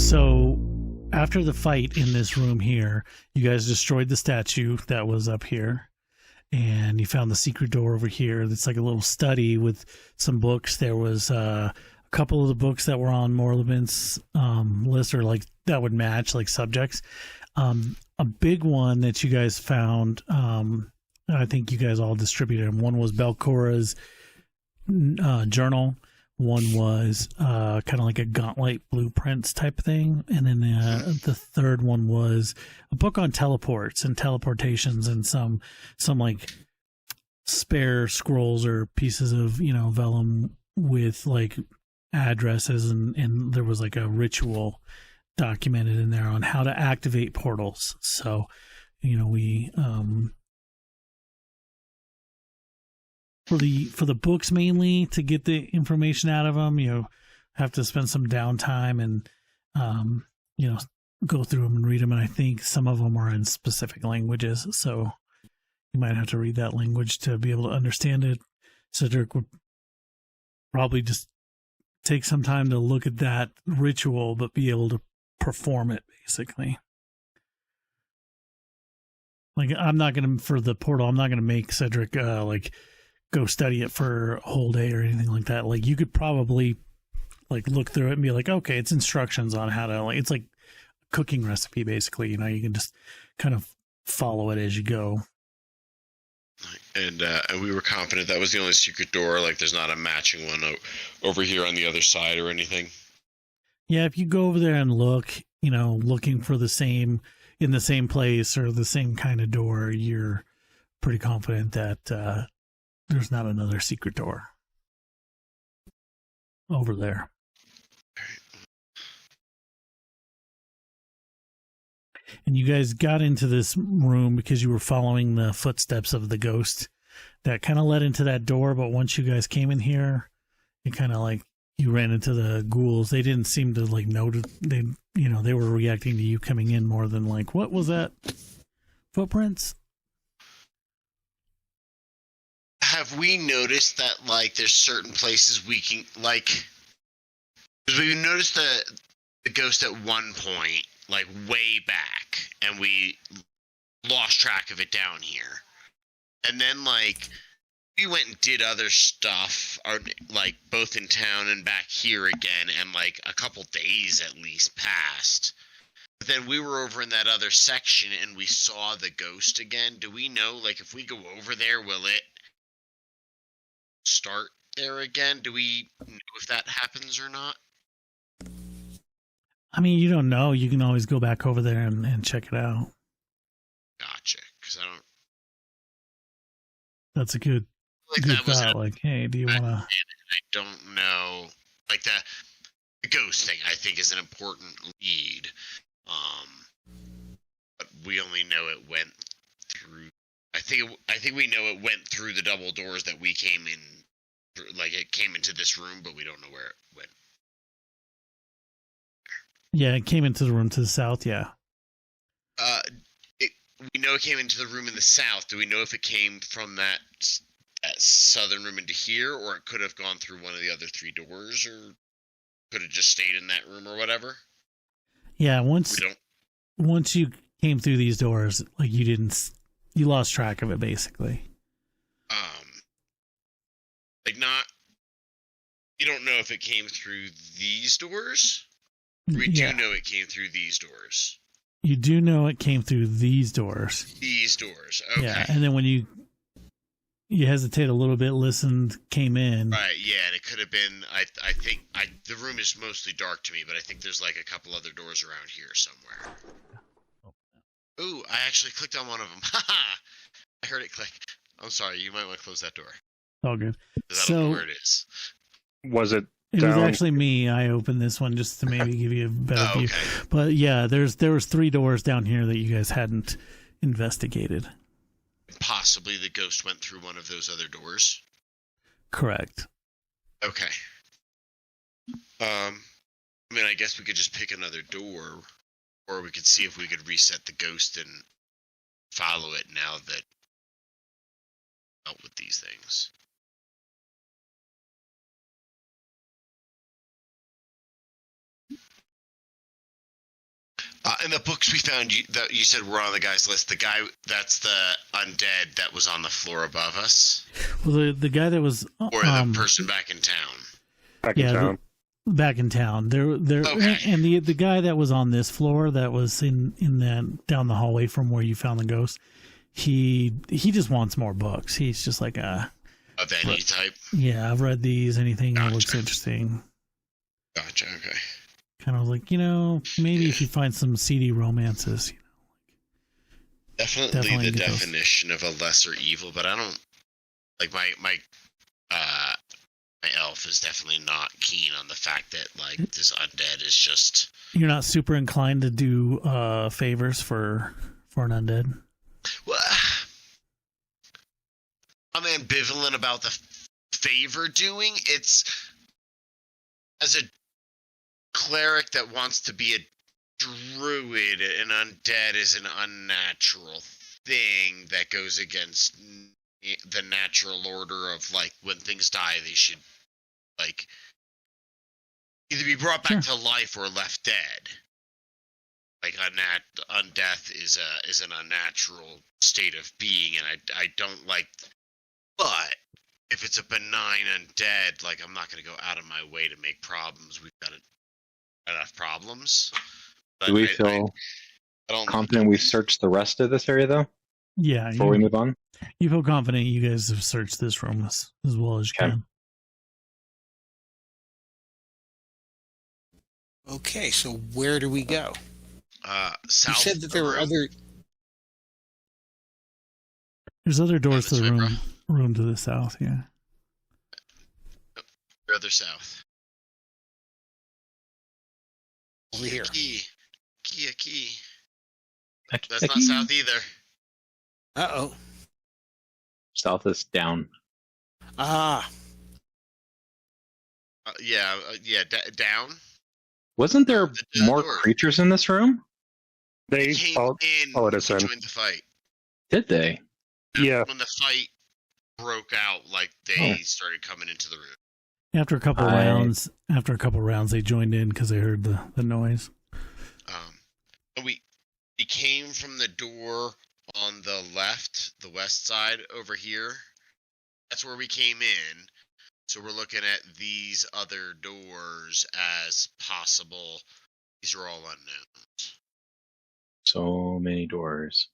So after the fight in this room here, you guys destroyed the statue that was up here, and you found the secret door over here. It's like a little study with some books. There was a couple of the books that were on Morlevant's list, or like that would match like subjects. A big one that you guys found, I think you guys all distributed them. One was Belcora's journal. One was kind of like a gauntlet blueprints type thing. And then the third one was a book on teleports and teleportations and some like spare scrolls or pieces of, vellum with like addresses. And there was like a ritual documented in there on how to activate portals. So, we for the books mainly to get the information out of them, have to spend some downtime and go through them and read them. And I think some of them are in specific languages, so you might have to read that language to be able to understand it. Cedric would probably just take some time to look at that ritual, but be able to perform it basically. Like, for the portal, I'm not going to make Cedric go study it for a whole day or anything like that. Like, you could probably like look through it and be like, okay, it's instructions on how to, it's like a cooking recipe basically. You can just kind of follow it as you go. And we were confident that was the only secret door. Like, there's not a matching one over here on the other side or anything. Yeah, if you go over there and look, looking for the same in the same place or the same kind of door, you're pretty confident that there's not another secret door over there. And you guys got into this room because you were following the footsteps of the ghost that kind of led into that door. But once you guys came in here, it kind of like you ran into the ghouls. They didn't seem to like notice. They were reacting to you coming in more than like, what was that? Footprints? Have we noticed that like there's certain places we can like? Because we noticed the ghost at one point, like way back, and we lost track of it down here. And then like we went and did other stuff, or like both in town and back here again, and like a couple days at least passed. But then we were over in that other section and we saw the ghost again. Do we know, like, if we go over there, will it start there again? Do we know if that happens or not? I mean, you don't know. You can always go back over there and check it out. Gotcha. Because I don't. That's a good thought. Like, hey, do you want to? I don't know. Like the ghost thing, I think, is an important lead. But we only know it went through. I think we know it went through the double doors that we came in. Like, it came into this room, but we don't know where it went. Yeah, it came into the room to the south. Yeah. We know it came into the room in the south. Do we know if it came from that southern room into here, or it could have gone through one of the other three doors, or could have just stayed in that room or whatever? Yeah, once you came through these doors, like you lost track of it basically. You don't know if it came through these doors? We do know it came through these doors. You do know it came through these doors. These doors, okay. Yeah, and then when you hesitate a little bit, listened, came in. Right, yeah, and it could have been, I think, the room is mostly dark to me, but I think there's like a couple other doors around here somewhere. Ooh, I actually clicked on one of them. Haha! I heard it click. I'm sorry, you might want to close that door. All good. I don't know where it is. Was it It down? was actually me. I opened this one just to maybe give you a better view. But yeah, there was 3 doors down here that you guys hadn't investigated. Possibly the ghost went through one of those other doors. Correct. Okay. I mean, I guess we could just pick another door, or we could see if we could reset the ghost and follow it now that dealt with these things. In the books we found that you said were on the guy's list, the guy that's the undead that was on the floor above us, Well, the guy that was or the person back in town. Back in town. Back in town. There. Okay. And the guy that was on this floor, that was in that down the hallway from where you found the ghost. He just wants more books. He's just like a venue type. Yeah, I've read these. Anything that Gotcha. looks interesting. Gotcha. Okay. Kind of like, maybe if you find some seedy romances. Definitely the get those. definition of a lesser evil, but I don't like my elf is definitely not keen on the fact that like this undead is just. You're not super inclined to do favors for an undead. Well, I'm ambivalent about the favor doing. It's as a cleric that wants to be a druid, an undead is an unnatural thing that goes against the natural order of like when things die they should like either be brought back to life or left dead. Like undeath is an unnatural state of being, and I don't like. But if it's a benign undead, like I'm not going to go out of my way to make problems. We've got enough problems. But Do we feel confident we've searched the rest of this area, though? Yeah. Before we move on? You feel confident you guys have searched this room as well as you can. Okay, so where do we go? South. You said that there were other... There's other doors to the room to the south, yeah. Further south. Over here. Key. A That's not key. south either. Uh-oh. South is down. Ah. Down. Wasn't there The more door. creatures in this room? They Came in followed us to in. join the fight. Did they? Yeah. When the fight broke out, like they started coming into the room. After a couple rounds, they joined in because they heard the noise. And we came from the door on the left, the west side over here. That's where we came in. So we're looking at these other doors as possible. These are all unknowns. So many doors.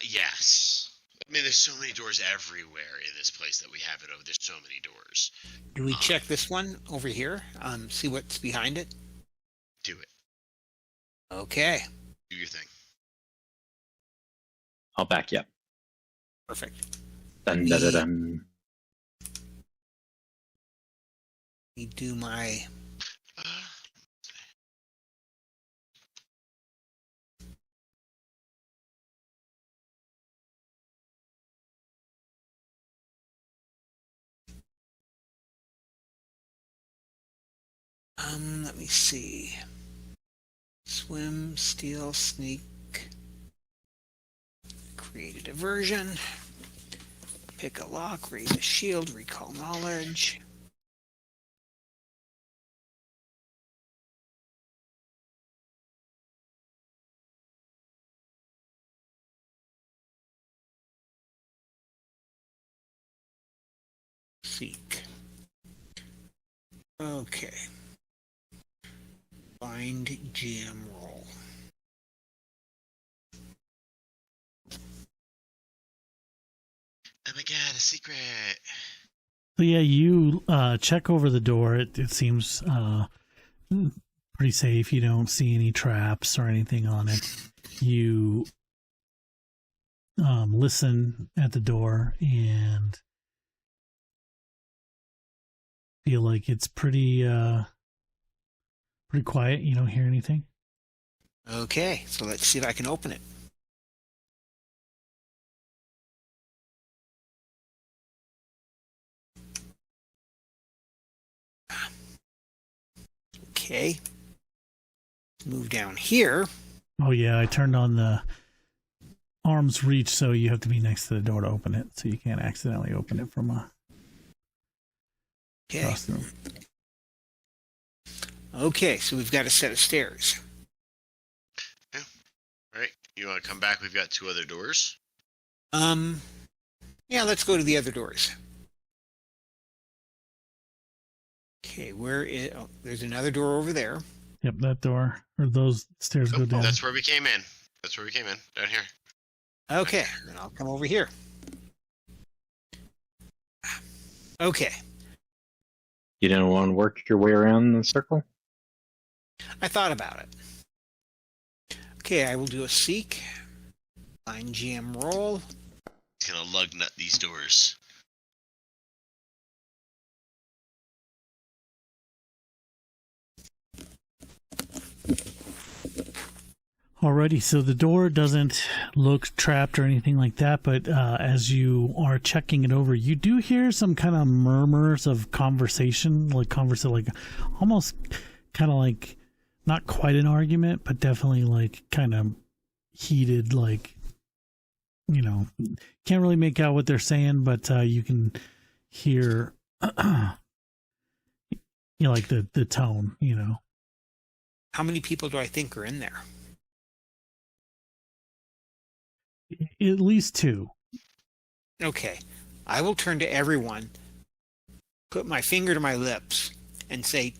Yes. I mean, there's so many doors everywhere in this place that we have it over. There's so many doors. Do we check this one over here? See what's behind it? Do it. Okay. Do your thing. I'll back you up. Perfect. Dun, dun, dun, dun. Let me do my... let me see. Swim, steal, sneak. Create a diversion. Pick a lock, raise a shield, recall knowledge. Seek. Okay. Find GM roll. Oh my god, a secret. So yeah, you check over the door. It seems pretty safe. You don't see any traps or anything on it. You listen at the door and feel like it's pretty quiet. You don't hear anything. Okay, so let's see if I can open it. Okay. Move down here. Oh yeah, I turned on the arm's reach, so you have to be next to the door to open it, so you can't accidentally open it from Okay. across the room. Okay, so we've got a set of stairs. You want to come back? We've got 2 other doors. Yeah, let's go to the other doors. Okay, where is... Oh, there's another door over there. Yep, that door. Or those stairs go down. That's where we came in. Down here. Okay, then I'll come over here. Okay, You didn't want to work your way around the circle? I thought about it. Okay, I will do a seek. Find GM roll. He's gonna lug nut these doors. Alrighty, so the door doesn't look trapped or anything like that, but as you are checking it over, you do hear some kind of murmurs of conversation, like almost kind of like not quite an argument, but definitely like kind of heated, like, you know, can't really make out what they're saying, but you can hear, you know, like the tone, you know. How many people do I think are in there? At least 2. Okay, I will turn to everyone, put my finger to my lips, and say,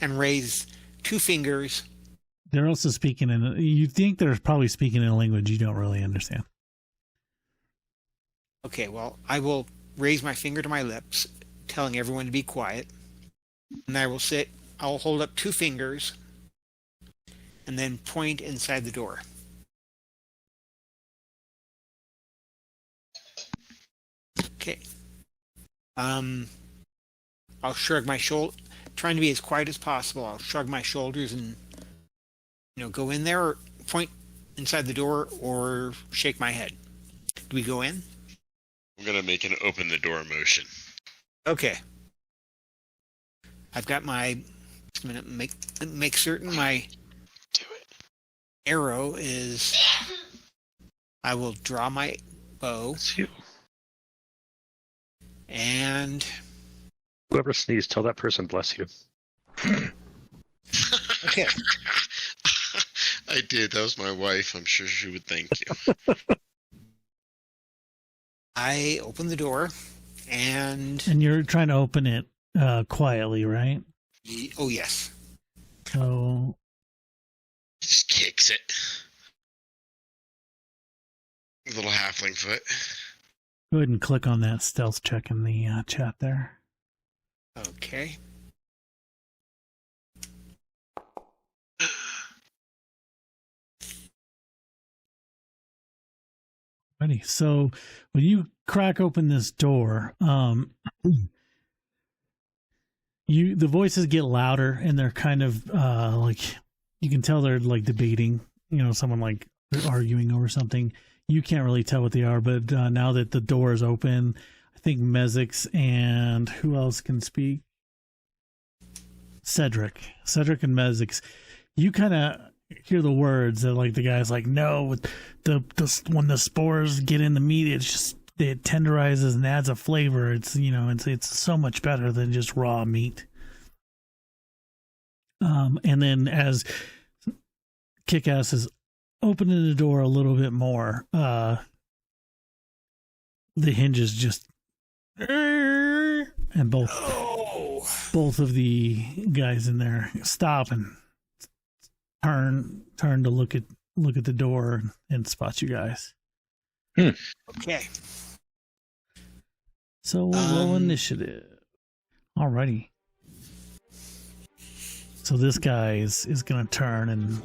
and raise 2 fingers. They're also speaking in, you think they're probably speaking in a language you don't really understand. Okay, well, I will raise my finger to my lips, telling everyone to be quiet. And I'll hold up 2 fingers and then point inside the door. Okay. I'll shrug my shoulder, trying to be as quiet as possible. I'll shrug my shoulders and, go in there, or point inside the door, or shake my head. Do we go in? I'm gonna make an open the door motion. Okay. I've got my. Just a minute. Make certain my arrow is. I will draw my bow. It's you. And Whoever sneezed, tell that person bless you. okay. I did. That was my wife. I'm sure she would thank you. I open the door, and you're trying to open it quietly, right? Oh yes. So Just kicks it. Little halfling foot. go ahead and click on that stealth check in the chat there. Okay. Ready. So when you crack open this door, the voices get louder, and they're kind of like, you can tell they're like debating, someone like they're arguing over something. You can't really tell what they are, but now that the door is open, I think Mezix and who else can speak? Cedric and Mezix. You kind of hear the words that, like, the guy's like, no, when the spores get in the meat, it tenderizes and adds a flavor. It's it's so much better than just raw meat. And then as Kick-Ass is opening the door a little bit more, the hinges just, and both of the guys in there stop and turn to look at the door and spot you guys. Okay. So roll initiative. Alrighty. So this guy is gonna turn and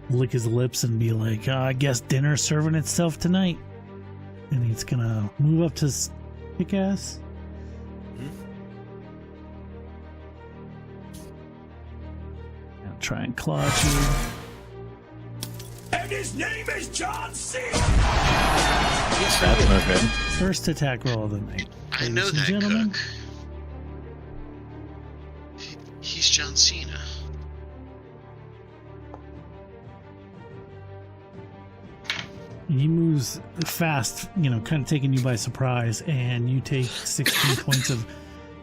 lick his lips and be like, I guess dinner's serving itself tonight. And he's gonna move up to Kick-Ass. And try and claw you. And his name is John Cena! That's not good. First attack roll of the night. I know Ladies and that gentlemen. cook. He's John Cena. He moves fast, kind of taking you by surprise, and you take 16 points of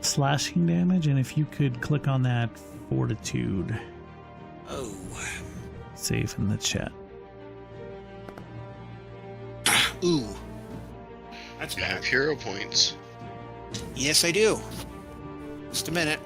slashing damage. And if you could click on that fortitude. Oh. Save in the chat. Ooh. That's You bad. have hero points. Yes, I do. Just a minute.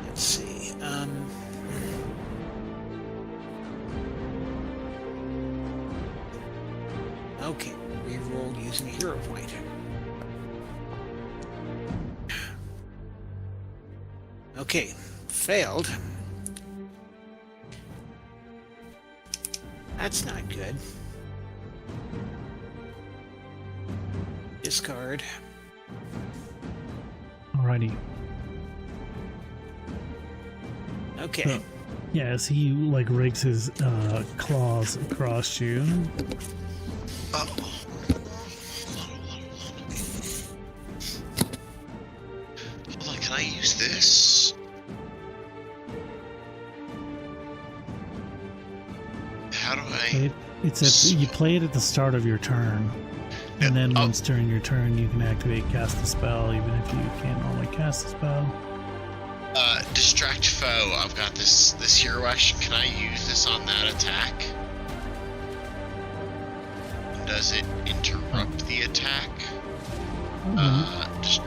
Let's see. Okay, reroll using a hero point. Okay, failed. That's not good. Discard. Alrighty. Okay. So, yeah, as he like rigs his claws across you. Oh. Hold on, can I use this? How do I... You play it at the start of your turn, and then once during your turn you can activate cast a spell, even if you can't normally cast a spell. Distract foe. I've got this hero action. Can I use this on that attack? Does it interrupt the attack? Just,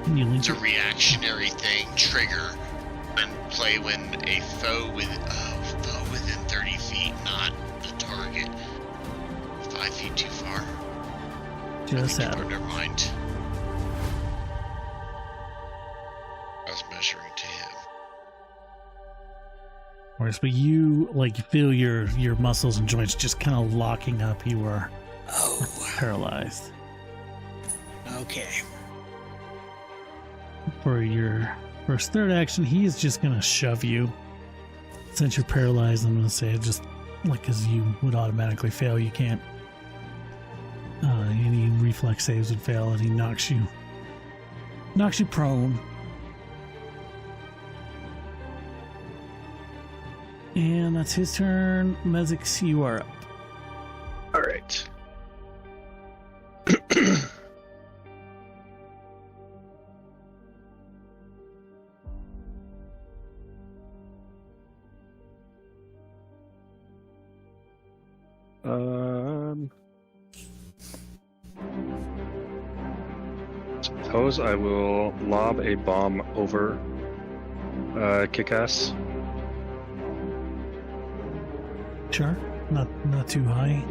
Can you link it's a it? reactionary thing. Trigger and play when a foe within 30 feet, not the target. 5 feet too far. Just Oh, out. never mind. I was measuring to him. Whereas, but you like feel your muscles and joints just kind of locking up. You are paralyzed. Okay. For your first third action, he is just gonna shove you. Since you're paralyzed, I'm gonna say just like because you would automatically fail, you can't. Any reflex saves would fail, and he knocks you prone. And that's his turn. Mezix, you are up. All right. Suppose I will lob a bomb over Kick-Ass. Sure. Not too high.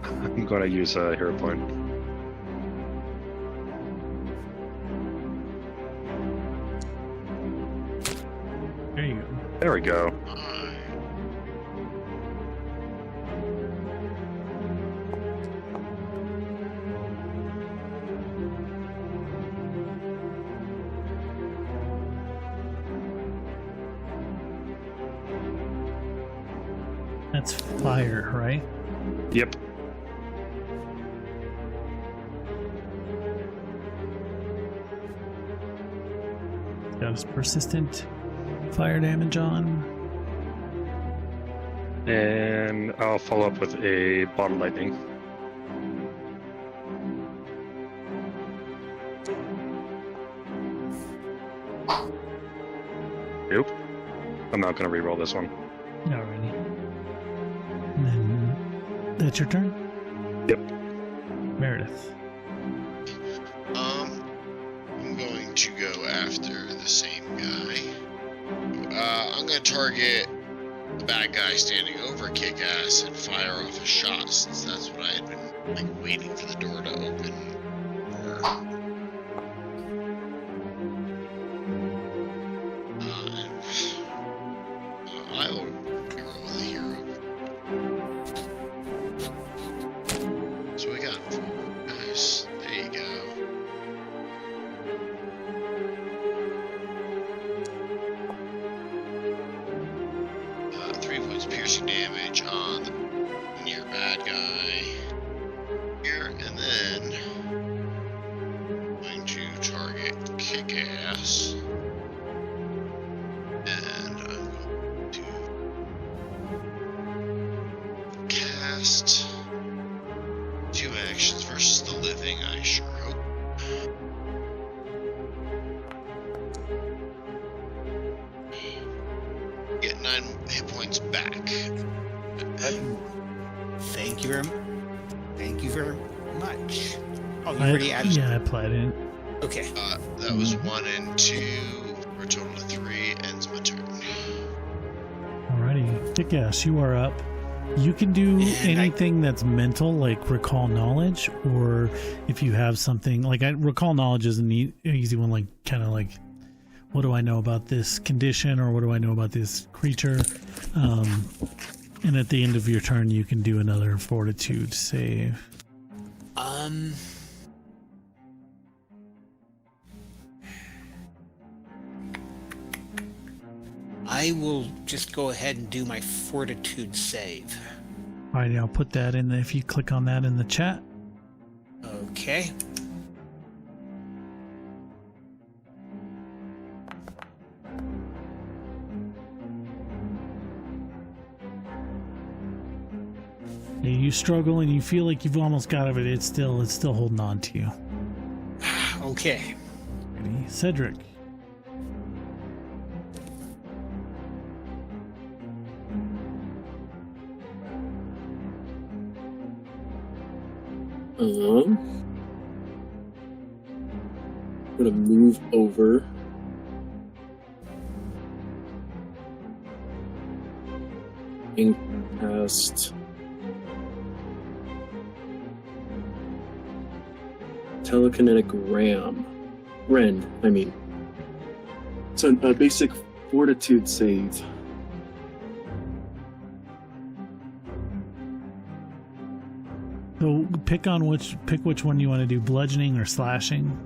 I'm going to use a hero point. There you go. There we go. That's fire, right? Yep. Got his persistent fire damage on. And I'll follow up with a bottle lightning. Nope. I'm not going to reroll this one. Alrighty. And then that's your turn? Yep. Meredith. I'm going to go after the same guy. I'm going to target the bad guy standing over Kick-Ass and fire off a shot, since that's what I had been like waiting for the door to open. I'll roll the hero. So we got 4 guys. There you go. piercing damage on the near bad guy here, and then going to target Kick-Ass. And I'm going to cast 2 actions versus the living, I sure hope. Get 9 hit points back. Thank you very much. Oh, you already added. Yeah, I applied it. Okay. That was 1 and 2 for a total of 3. Ends my turn. Alrighty. Kick-Ass, you are up. You can do anything that's mental, like recall knowledge, or if you have something like recall knowledge is an easy one, like kind of like, what do I know about this condition, or what do I know about this creature? And at the end of your turn, you can do another fortitude save. I will just go ahead and do my fortitude save. Alrighty, I'll put that in if you click on that in the chat. Okay. Yeah, you struggle and you feel like you've almost got it, but it's still holding on to you. Okay. Ready? Cedric. I'm gonna move over. And cast telekinetic rend. I mean, it's a basic fortitude save. So pick which one you want to do, bludgeoning or slashing.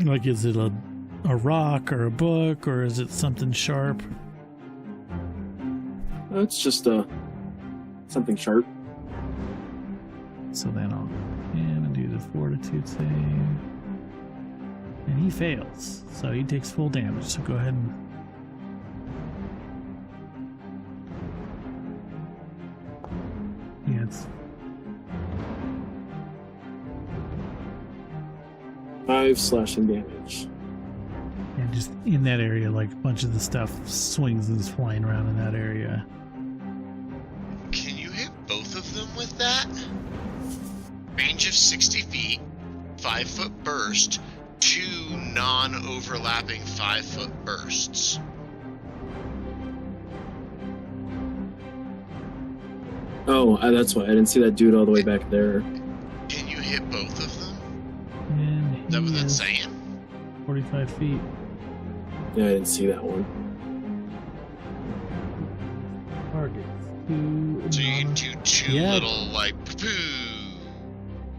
Like, is it a rock or a book, or is it something sharp? It's just something sharp. So then I'll do the fortitude save. And he fails. So he takes full damage. So go ahead and... Yeah, it's... 5 slashing damage. And just in that area, like a bunch of the stuff swings and is flying around in that area. Can you hit both of them with that? Range of 60 feet, 5-foot burst, 2 non-overlapping 5-foot bursts. Oh, that's why I didn't see that dude all the way back there. Can you hit both of them? And Is that what he that's is saying? 45 feet. Yeah, I didn't see that one. Targets. So you can do 2 Yeah. little, like, poo.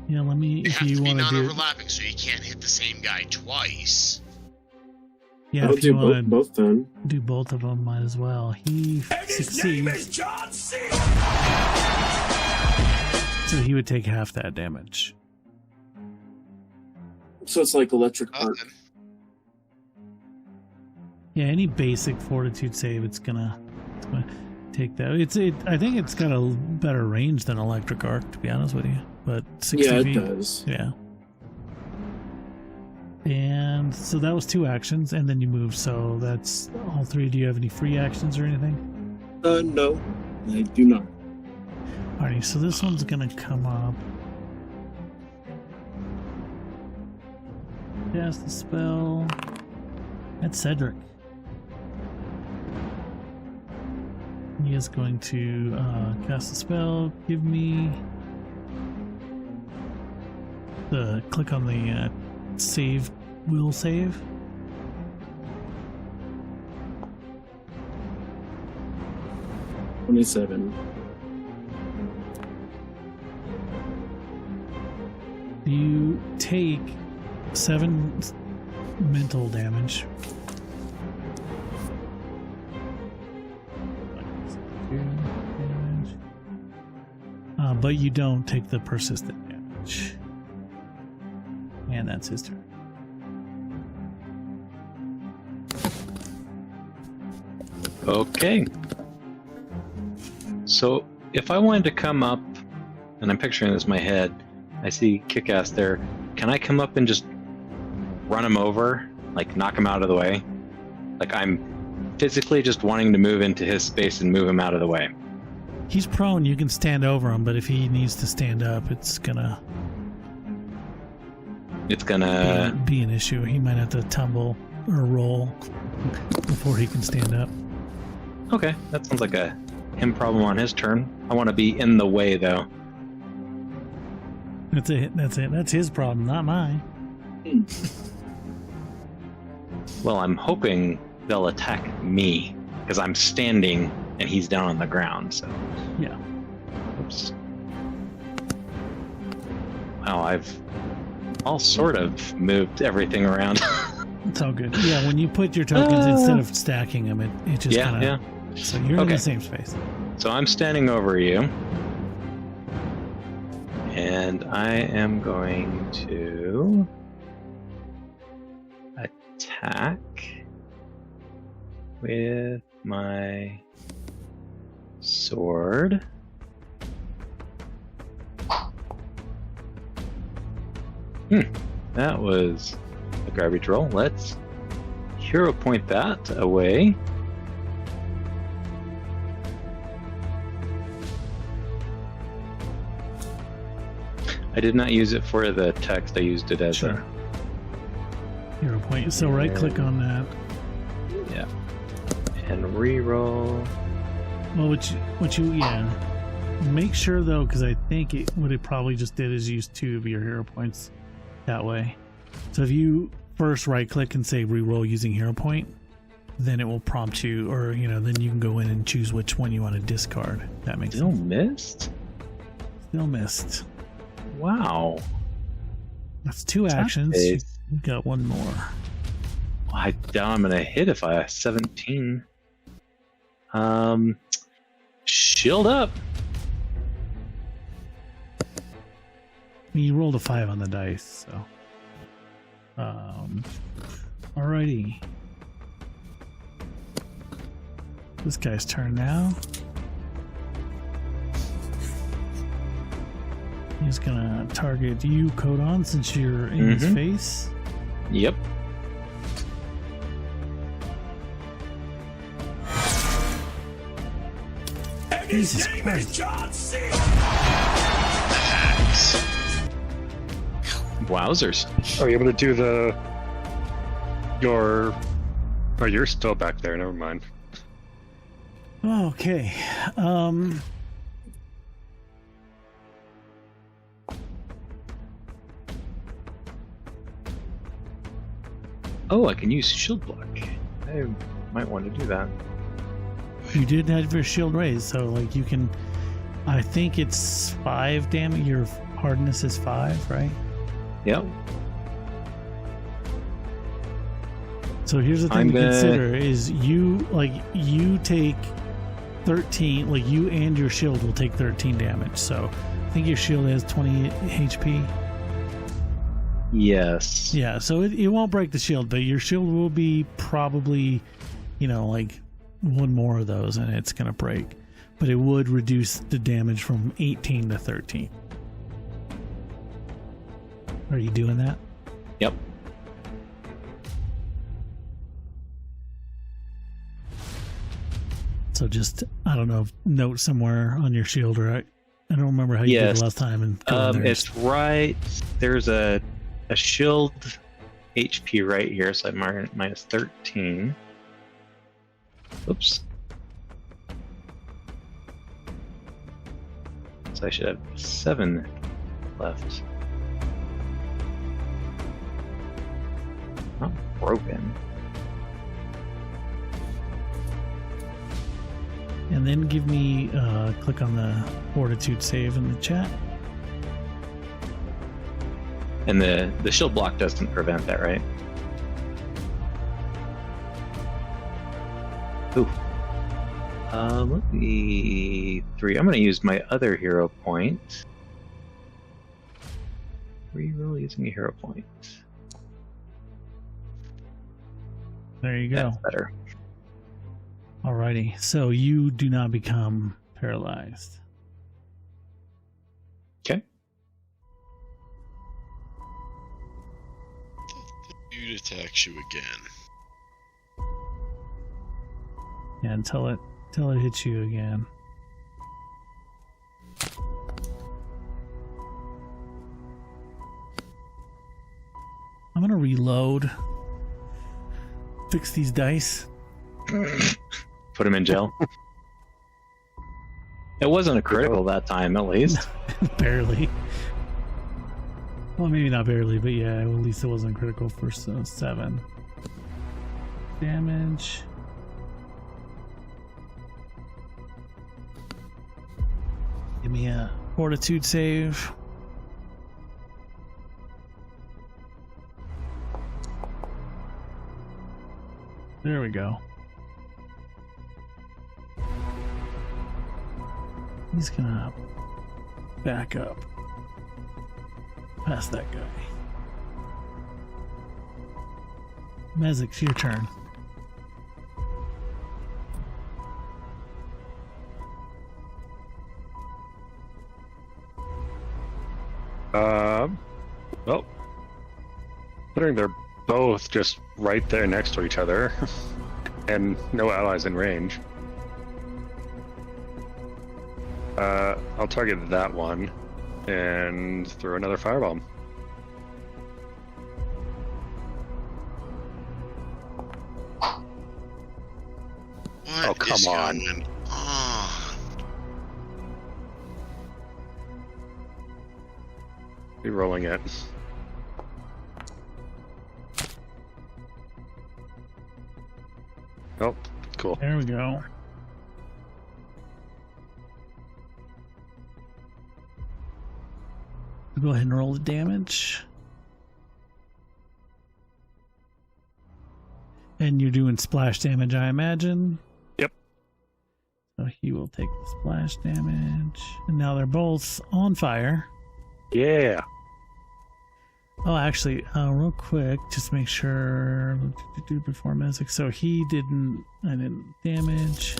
Yeah, let me... They If have you to be want to do... non-overlapping, so you can't hit the same guy twice. Yeah, I'll if you do want to both then. do both of them as well. He And his name is succeeds. John C. So he would take half that damage. So it's like electric Oh, arc. then. Yeah, any basic fortitude save, it's gonna take that. I think it's got a better range than electric arc, to be honest with you. But 60 Yeah, it feet. does. Yeah. And so that was 2 actions, and then you move. So that's all 3. Do you have any free actions or anything? No, I do not. Alright, so this one's gonna come up. Cast the spell. That's Cedric. He is going to cast the spell. Give me the click on the save. Will save. $27. You take 7 mental damage. but you don't take the persistent damage. And that's his turn. Okay. So if I wanted to come up, and I'm picturing this in my head, I see Kick-Ass there. Can I come up and just run him over? Like knock him out of the way? Like I'm physically just wanting to move into his space and move him out of the way. He's prone. You can stand over him, but if he needs to stand up, it's gonna be an issue. He might have to tumble or roll before he can stand up. Okay, that sounds like a him problem on his turn. I want to be in the way though. That's it. That's his problem, not mine. Well, I'm hoping they'll attack me because I'm standing and he's down on the ground. So Yeah. oops. Wow, I've all sort of moved everything around. It's all good. Yeah, when you put your tokens, instead of stacking them, it just kind of... yeah. So you're in Okay. the same space. So I'm standing over you. And I am going to attack with my sword. That was a garbage roll. Let's hero point that away. I did not use it for the text. I used it as Sure. Hero point. So right click on that. and re-roll. Well, yeah. Make sure though, because I think what it probably just did is use 2 of your hero points that way. So if you first right click and say re-roll using hero point, then it will prompt you, or then you can go in and choose which one you want to discard. That makes Still sense. missed? Still missed. Wow. That's 2 actions. You got 1 more. I doubt I'm gonna hit if I have 17. Shield up. You rolled a 5 on the dice, so. Alrighty. This guy's turn now. He's gonna target you, Codon, since you're in his face. Yep. And Jesus his name Christ. is John C. Wowzers. Are you able to do your... Oh, you're still back there. Never mind. Okay. Oh, I can use shield block. I might want to do that. You did have your shield raised, so like you can. I think it's 5 damage. Your hardness is 5, right? Yep. So here's the thing I'm to gonna- consider: is you take 13, like you and your shield will take 13 damage. So I think your shield has 20 HP. Yes. Yeah, so it won't break the shield, but your shield will be probably, like 1 more of those, and it's gonna break. But it would reduce the damage from 18 to 13. Are you doing that? Yep. So just, I don't know, note somewhere on your shield, or I don't remember how you did Yes. it last time. And go in there. It's right. There's a shield HP right here, so I'm minus 13. Oops. So I should have 7 left. Not broken. And then give me, click on the fortitude save in the chat. And the shield block doesn't prevent that, right? Ooh. Let me 3. I'm going to use my other hero point. Reroll using a hero point. There you go. That's better. Alrighty. So you do not become paralyzed. Okay. Dude attacks you again. Yeah, until it hits you again. I'm gonna reload. Fix these dice. Put him in jail. It wasn't a critical that time, at least. Barely. Well, maybe not barely, but yeah, at least it wasn't critical for 7 damage. Give me a fortitude save. There we go. He's gonna back up past that guy. Mezek, it's your turn. Well, considering they're both just right there next to each other, and no allies in range, I'll target that one and throw another firebomb. What Oh, come is on. going on? Re-rolling it. Oh, cool. There we go. Go ahead and roll the damage. And you're doing splash damage, I imagine. Yep. So he will take the splash damage. And now they're both on fire. Yeah. Oh, actually, real quick, just make sure before Mezek. So I didn't damage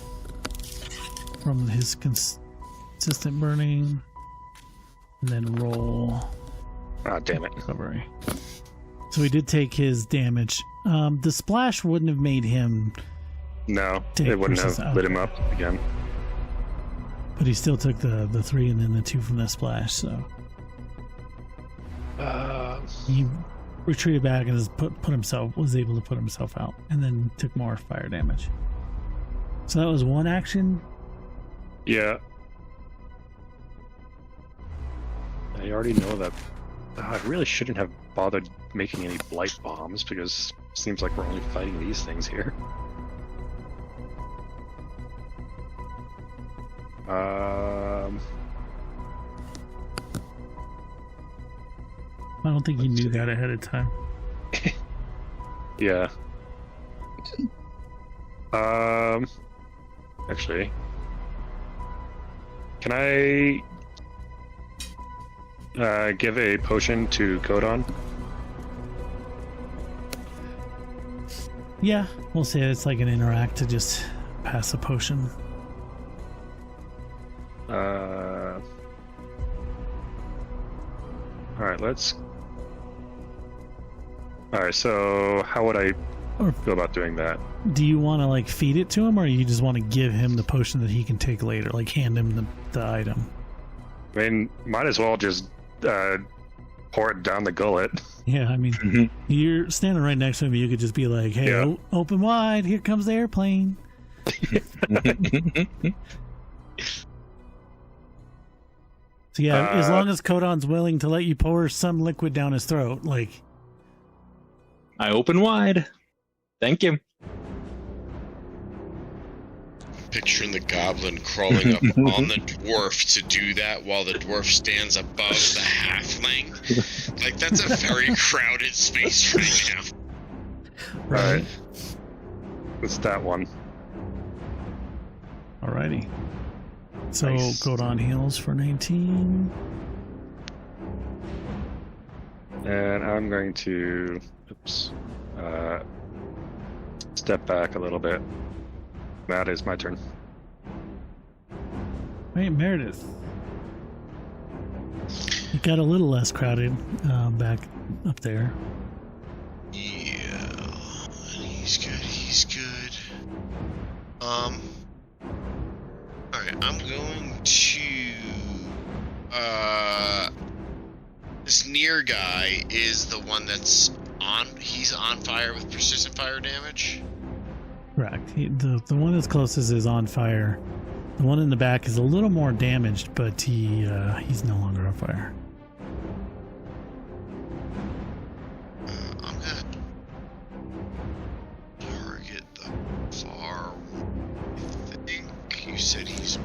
from his consistent burning, and then roll. Ah, damn it. Recovery. So he did take his damage. The splash wouldn't have made him, No, Take it wouldn't versus- have lit him okay. up again. but he still took the 3 and then the 2 from the splash. So he retreated back and was able to put himself out, and then took more fire damage. So that was one action. Yeah. I already know that. I really shouldn't have bothered making any blight bombs because it seems like we're only fighting these things here. I don't think he knew that ahead of time. Yeah. Actually, can I give a potion to Codon? Yeah, we'll say it's like an interact to just pass a potion. Alright, let's... Alright, so how would I Or go about doing that? do you want to like feed it to him, or you just want to give him the potion that he can take later, like hand him the item? I mean, might as well just pour it down the gullet. Yeah, I mean, Mhm. you're standing right next to him. You could just be like, "Hey, Yeah. open wide! Here comes the airplane." So yeah, as long as Codon's willing to let you pour some liquid down his throat, like, I open wide. Thank you. Picturing the goblin crawling up on the dwarf to do that while the dwarf stands above the halfling. Like, that's a very crowded space right now. Alright. It's that one. Alrighty. So Nice. Godon heals for 19. And I'm going to, step back a little bit. That is my turn. Right, Meredith. It got a little less crowded back up there. Yeah, he's good. He's good. Alright, I'm going to. This near guy is the one that's on. He's on fire with persistent fire damage. Correct. The one that's closest is on fire. The one in the back is a little more damaged, but he's no longer on fire. I'm gonna target the far. I think you said he's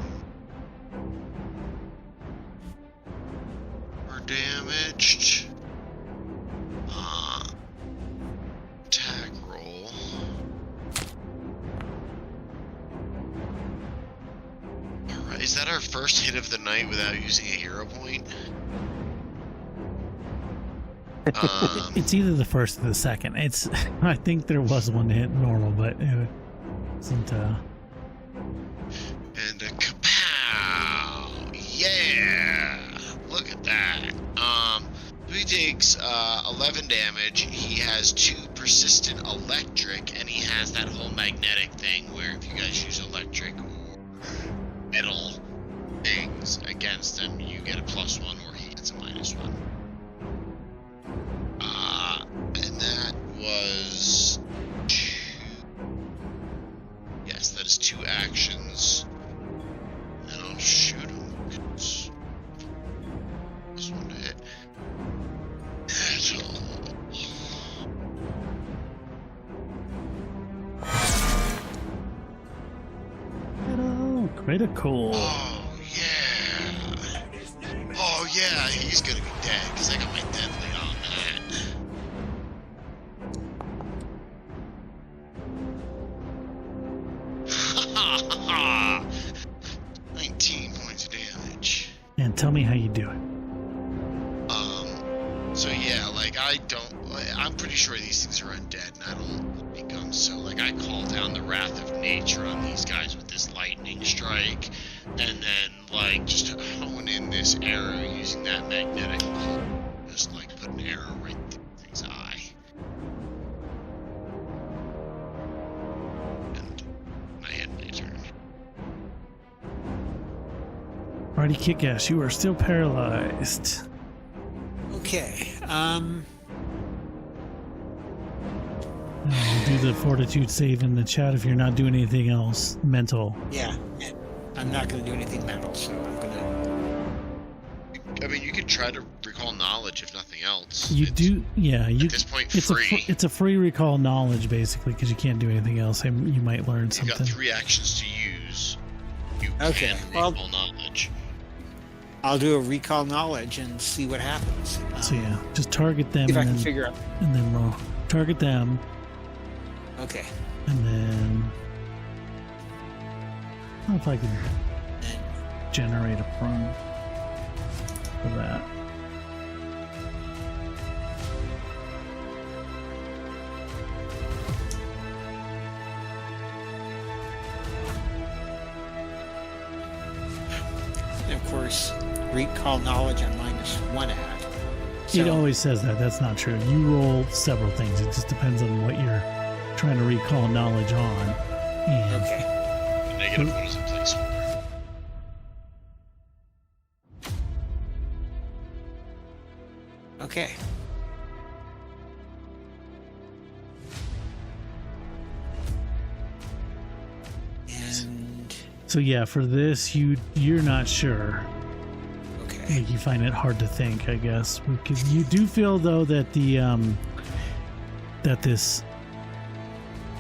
more damaged. Attack roll. Alright, is that our first hit of the night without using a hero point? It's either the first or the second. It's I think there was one hit normal, but it wasn't. And a kapow! Yeah! Look at that. So he takes 11 damage. He has 2 persistent electric, and he has that whole magnetic thing where if you guys use electric or metal things against him, you get a +1 or he gets a -1. And that was 2. Yes, that is 2 actions. And I'll shoot him. This one to hit. That's all. Critical. Oh, yeah. Oh, yeah, he's gonna be dead because I got my deadly on that. 19 points of damage. And tell me how you do it. So yeah, like I'm pretty sure these things are undead and I don't think guns, so like I call down the wrath of nature on these guys with this lightning strike, and then like just hone in this arrow using that magnetic pull, just like put an arrow right through the thing's eye. And I end my turn. Alrighty, Kick-Ass, you are still paralyzed. Okay. I'll do the fortitude save in the chat if you're not doing anything else mental. Yeah. I'm not going to do anything mental, so I'm going to. I mean, you could try to recall knowledge if nothing else. You It's, do, yeah. You, at this point, it's free. it's a free recall knowledge basically because you can't do anything else. You might learn You've something. got 3 actions to use. You Okay, can well- recall knowledge. I'll do a recall knowledge and see what happens. So yeah, just target them See if I and can then, figure out. and then roll. Target them Okay. and then. I don't know if I can And generate a prone for that. And of course, recall knowledge on -1 add. It always says that. That's not true. You roll several things. It just depends on what you're trying to recall knowledge on. And Okay. The negative one is a placeholder. Okay. And so yeah, for this, you're not sure. okay. Like you find it hard to think, I guess, because you do feel though that the that this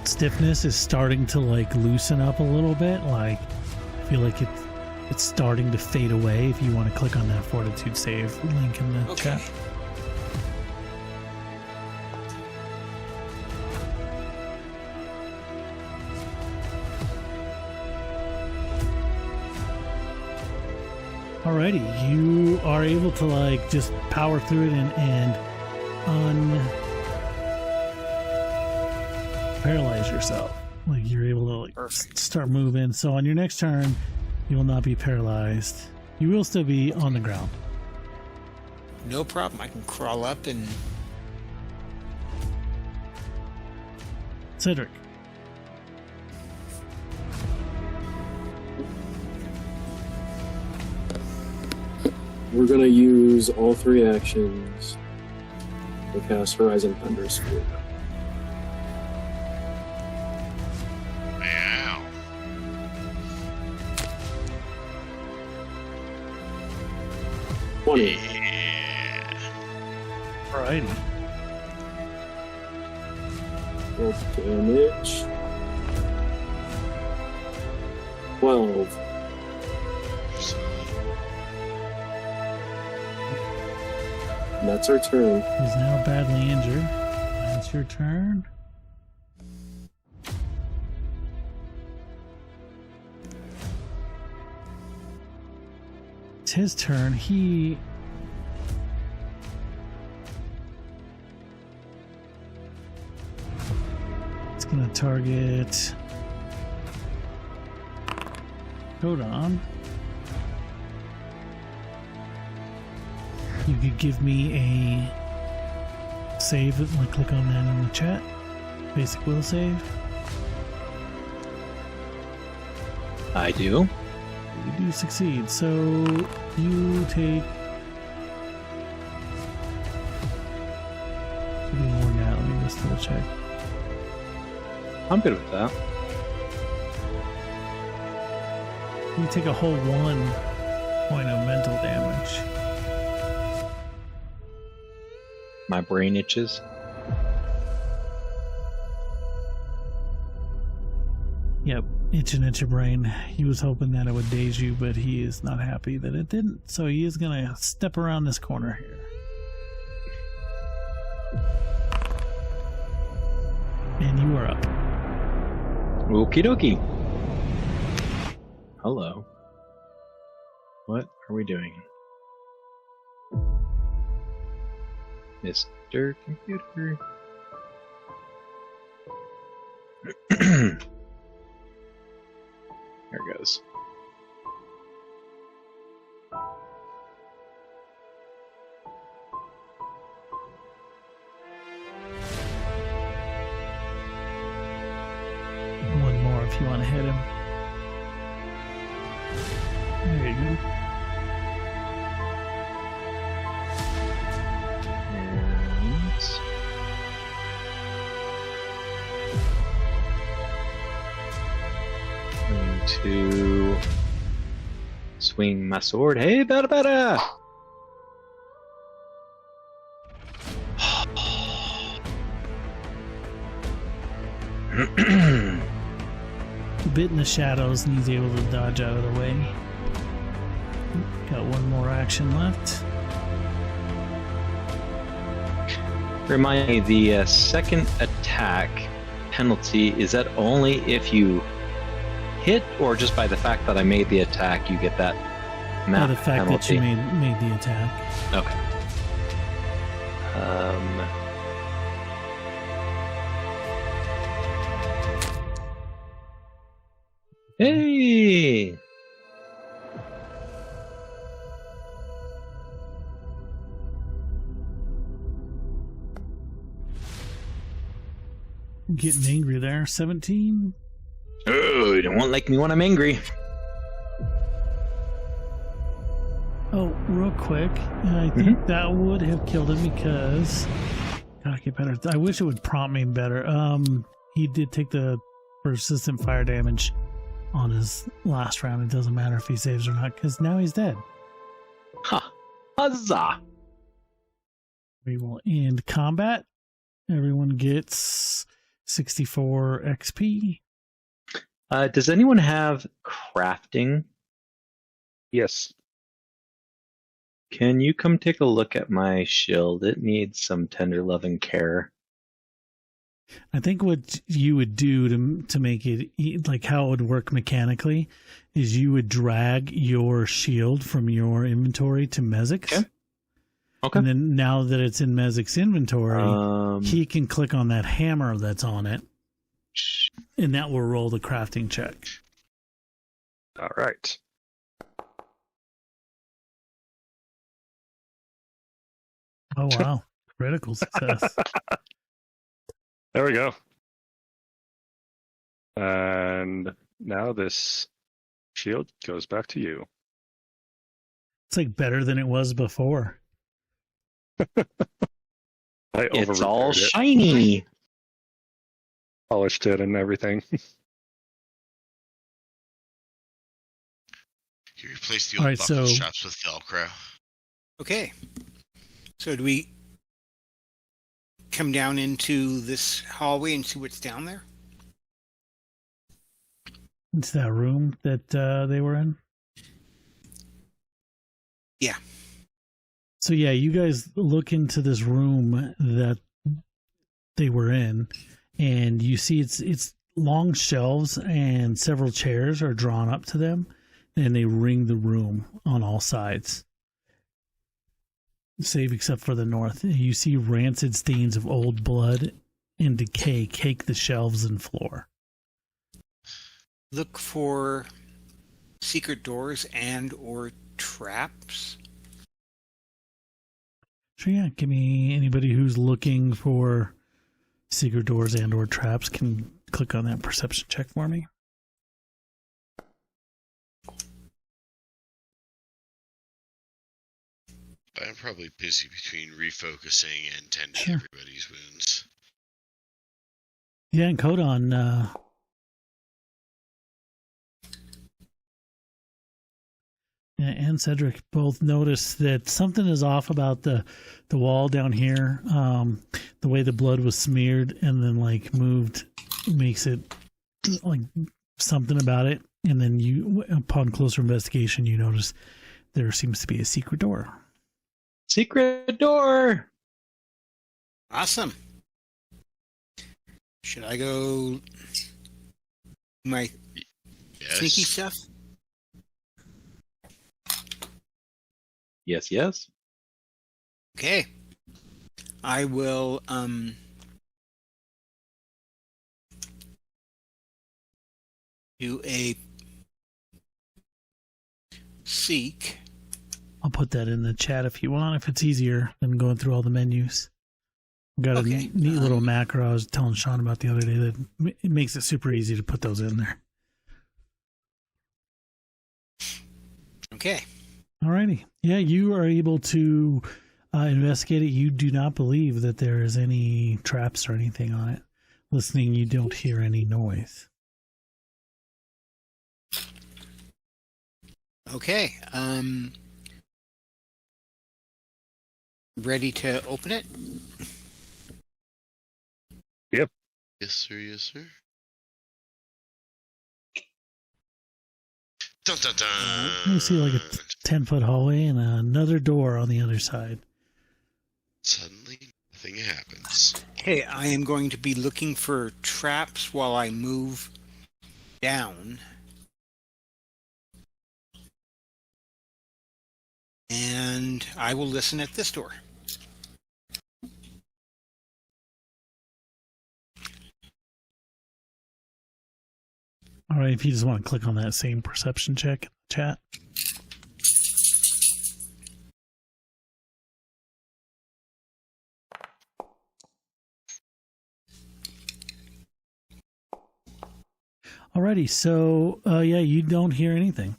stiffness is starting to like loosen up a little bit. Like I feel like it's starting to fade away. If you want to click on that fortitude save link in the Okay. chat. Alrighty, you are able to like just power through it and paralyze yourself. Like you're able to like Perfect. start moving. So on your next turn, you will not be paralyzed. You will still be on the ground. No problem. I can crawl up and Cedric. We're gonna use all 3 actions to cast Horizon Thunder Sphere. Wow. Twenty. Yeah. Alrighty. Roll damage. 12. And that's our turn. He's now badly injured. That's your turn. It's his turn. It's gonna target Kodon. You could give me a save, like click on that in the chat. Basic will save. I do. You do succeed, so you take. Should be more now. Let me just double check. I'm good with that. You take a whole 1 point of mental damage. My brain itches. Yep, itch your brain. He was hoping that it would daze you, but he is not happy that it didn't. So he is gonna step around this corner here. And you are up. Okie dokie. Hello. What are we doing? Mr. Computer. There it goes. One more if you want to hit him. There you go. And going to swing my sword. Hey, bada bada! Bit in the shadows and he's able to dodge out of the way. Got one more action left. Remind me, the second attack penalty, is that only if you hit, or just by the fact that I made the attack, you get that By map the fact penalty? that you made the attack. Okay. Hey! Getting angry there. 17. Oh, you don't want like me when I'm angry. Oh, real quick. I think that would have killed him because. Gotta get better. I wish it would prompt me better. He did take the persistent fire damage on his last round. It doesn't matter if he saves or not because now he's dead. Ha! Huzzah! We will end combat. Everyone gets 64 XP. Does anyone have crafting? Yes. Can you come take a look at my shield? It needs some tender loving care. I think what you would do to make it like how it would work mechanically is you would drag your shield from your inventory to Mezik's. Okay. And then now that it's in Mezik's inventory, he can click on that hammer that's on it, and that will roll the crafting check. All right. Oh, wow. Critical success. There we go. And now this shield goes back to you. It's like better than it was before. It's all over-repaired it, shiny. polished it and everything. You replace the All old right, buckle so- straps with Velcro. Okay. So do we come down into this hallway and see what's down there? It's that room that they were in. Yeah. So yeah, you guys look into this room that they were in, and you see it's long shelves and several chairs are drawn up to them, and they ring the room on all sides, save except for the north. You see rancid stains of old blood and decay cake the shelves and floor. Look for secret doors and or traps. So yeah, give me anybody who's looking for secret doors and or traps can click on that perception check for me. I'm probably busy between refocusing and tending Sure. everybody's wounds. Yeah, and Codon, and Cedric both notice that something is off about the wall down here. The way the blood was smeared and then like moved makes it like something about it. And then you, upon closer investigation, you notice there seems to be a secret door. Secret door. Awesome. Should I go my Yes. sneaky stuff? Yes, yes. Okay. I will do a seek. I'll put that in the chat if you want, if it's easier than going through all the menus. I've got Okay, a neat little macro I was telling Sean about the other day that it makes it super easy to put those in there. Okay. Alrighty. Yeah, you are able to investigate it. You do not believe that there is any traps or anything on it. Listening, you don't hear any noise. Okay. Ready to open it? Yes, sir. Yes, sir. Dun, dun, dun. You see like a 10-foot hallway and another door on the other side. Suddenly, nothing happens. Okay, I am going to be looking for traps while I move down. And I will listen at this door. All right, if you just want to click on that same perception check in the chat. Alrighty, so yeah, you don't hear anything.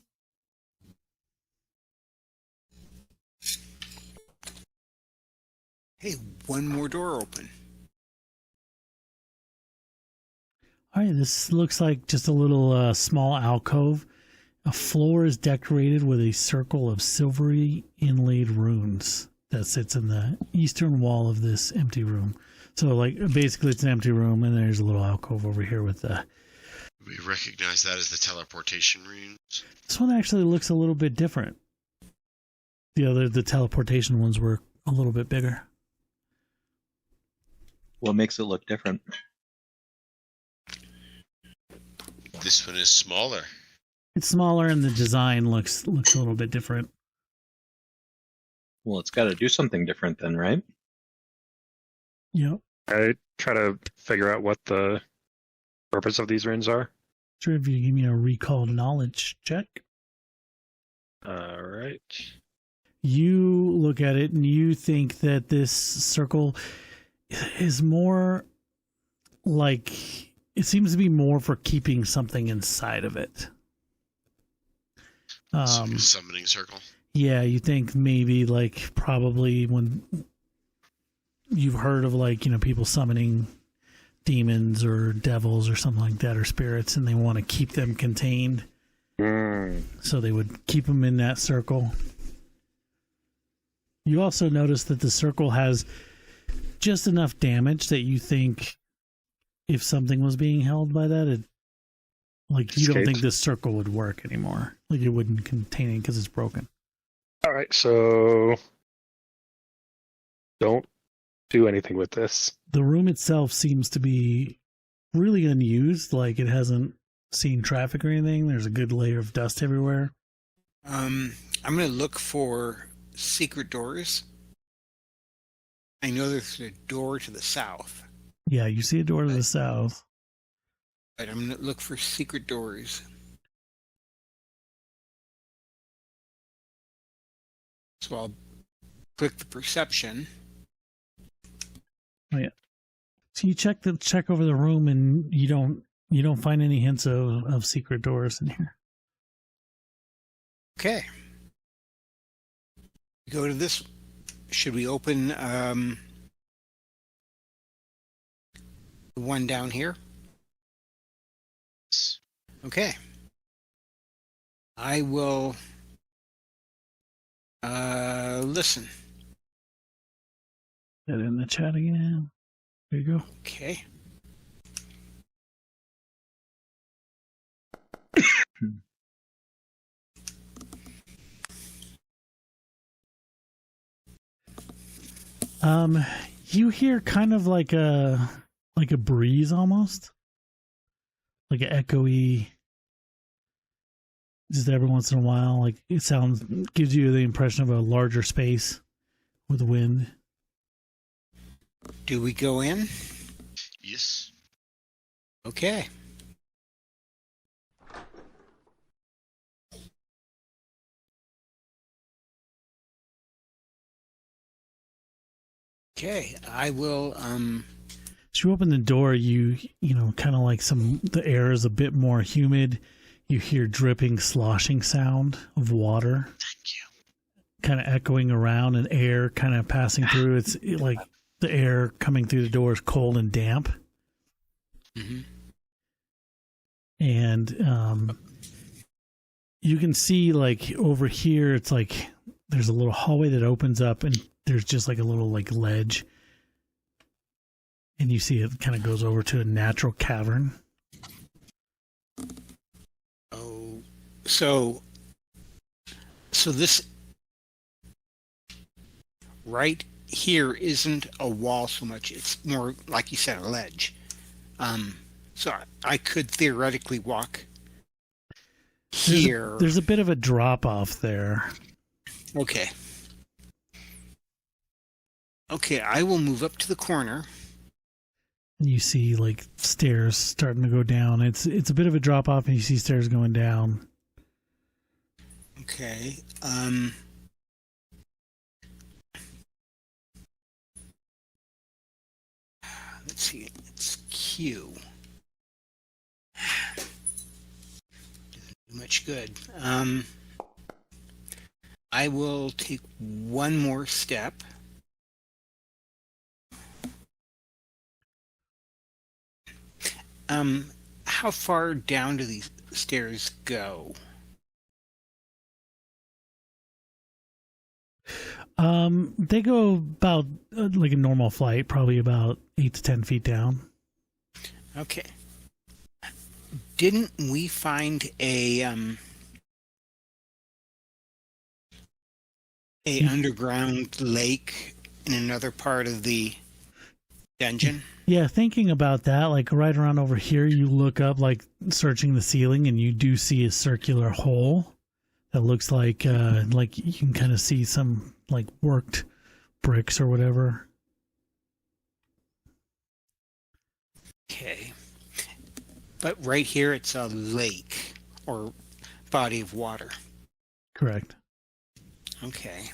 Hey, one more door open. All right, this looks like just a little small alcove. A floor is decorated with a circle of silvery inlaid runes that sits in the eastern wall of this empty room. So, like, basically, it's an empty room, and there's a little alcove over here with the. We recognize that as the teleportation runes. This one actually looks a little bit different. The teleportation ones were a little bit bigger. What makes it look different? this one is smaller. It's smaller and the design looks a little bit different. Well, it's got to do something different then, right? Yep. I try to figure out what the purpose of these runes are. Sure, if you give me a recall knowledge check. All right. You look at it and you think that this circle is more like, it seems to be more for keeping something inside of it. Summoning circle. Yeah, you think maybe like probably when you've heard of like, people summoning demons or devils or something like that, or spirits, and they want to keep them contained. So they would keep them in that circle. You also notice that the circle has just enough damage that you think if something was being held by that, you don't think this circle would work anymore. Like it wouldn't contain it because it's broken. All right, so don't do anything with this. The room itself seems to be really unused. Like it hasn't seen traffic or anything. There's a good layer of dust everywhere. I'm going to look for secret doors. I know there's a door to the south, Yeah, you see a door to the south. but I'm going to look for secret doors. So I'll click the perception. Oh yeah. So you check over the room, and you don't find any hints of secret doors in here. Okay. Go to this. Should we open the one down here? Okay. I will listen. That in the chat again. There you go. Okay. You hear kind of like a breeze almost. Like an echoey, just every once in a while. Like it gives you the impression of a larger space with wind. Do we go in? Yes. Okay. Okay, I will As you open the door, you kind of like the air is a bit more humid. You hear dripping, sloshing sound of water. Thank you. Kind of echoing around, and air kind of passing through. It's like the air coming through the door is cold and damp. Mm-hmm. And you can see like over here, it's like there's a little hallway that opens up, and there's just like a little like ledge. And you see it kind of goes over to a natural cavern. Oh, so this right here isn't a wall so much. It's more, like you said, a ledge. So I could theoretically walk here. There's a bit of a drop off there. Okay. Okay, I will move up to the corner. You see like stairs starting to go down. It's a bit of a drop off, and you see stairs going down. Okay. Let's see. It's Q. Doesn't do much good. I will take one more step. How far down do these stairs go? They go about like a normal flight, probably about 8 to 10 feet down. Okay. Didn't we find a underground lake in another part of the dungeon. Yeah, thinking about that, like right around over here, you look up, like searching the ceiling, and you do see a circular hole that looks like you can kind of see some like worked bricks or whatever. Okay. But right here, it's a lake or body of water. Correct. Okay.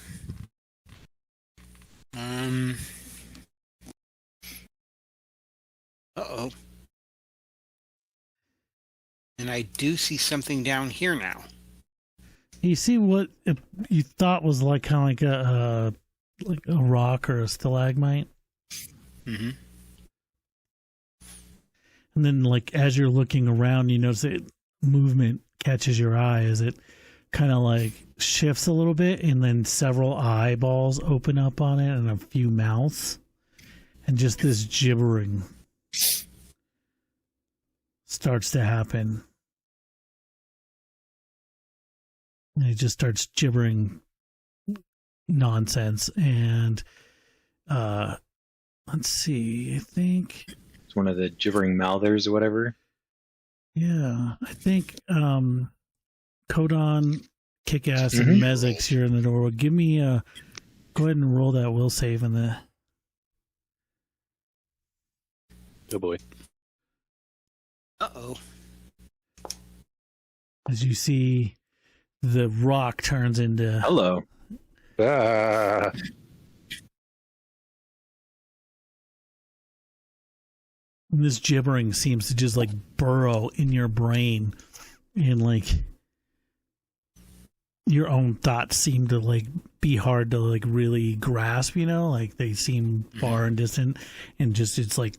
Uh-oh. And I do see something down here now. You see what you thought was like kind of like a rock or a stalagmite, Mm-hmm. and then like as you're looking around, you notice that movement catches your eye as it kind of like shifts a little bit, and then several eyeballs open up on it and a few mouths, and just this gibbering starts to happen. And it just starts gibbering nonsense. And let's see, I think It's one of the gibbering mouthers or whatever. I think Kodon, Kickass, and Mezix here in the door. Give me go ahead and roll that will save in the Oh boy. Uh-oh. as you see the rock turns into Hello. Ah. this gibbering seems to just like burrow in your brain, and like your own thoughts seem to like be hard to like really grasp, like they seem far and distant, and just it's like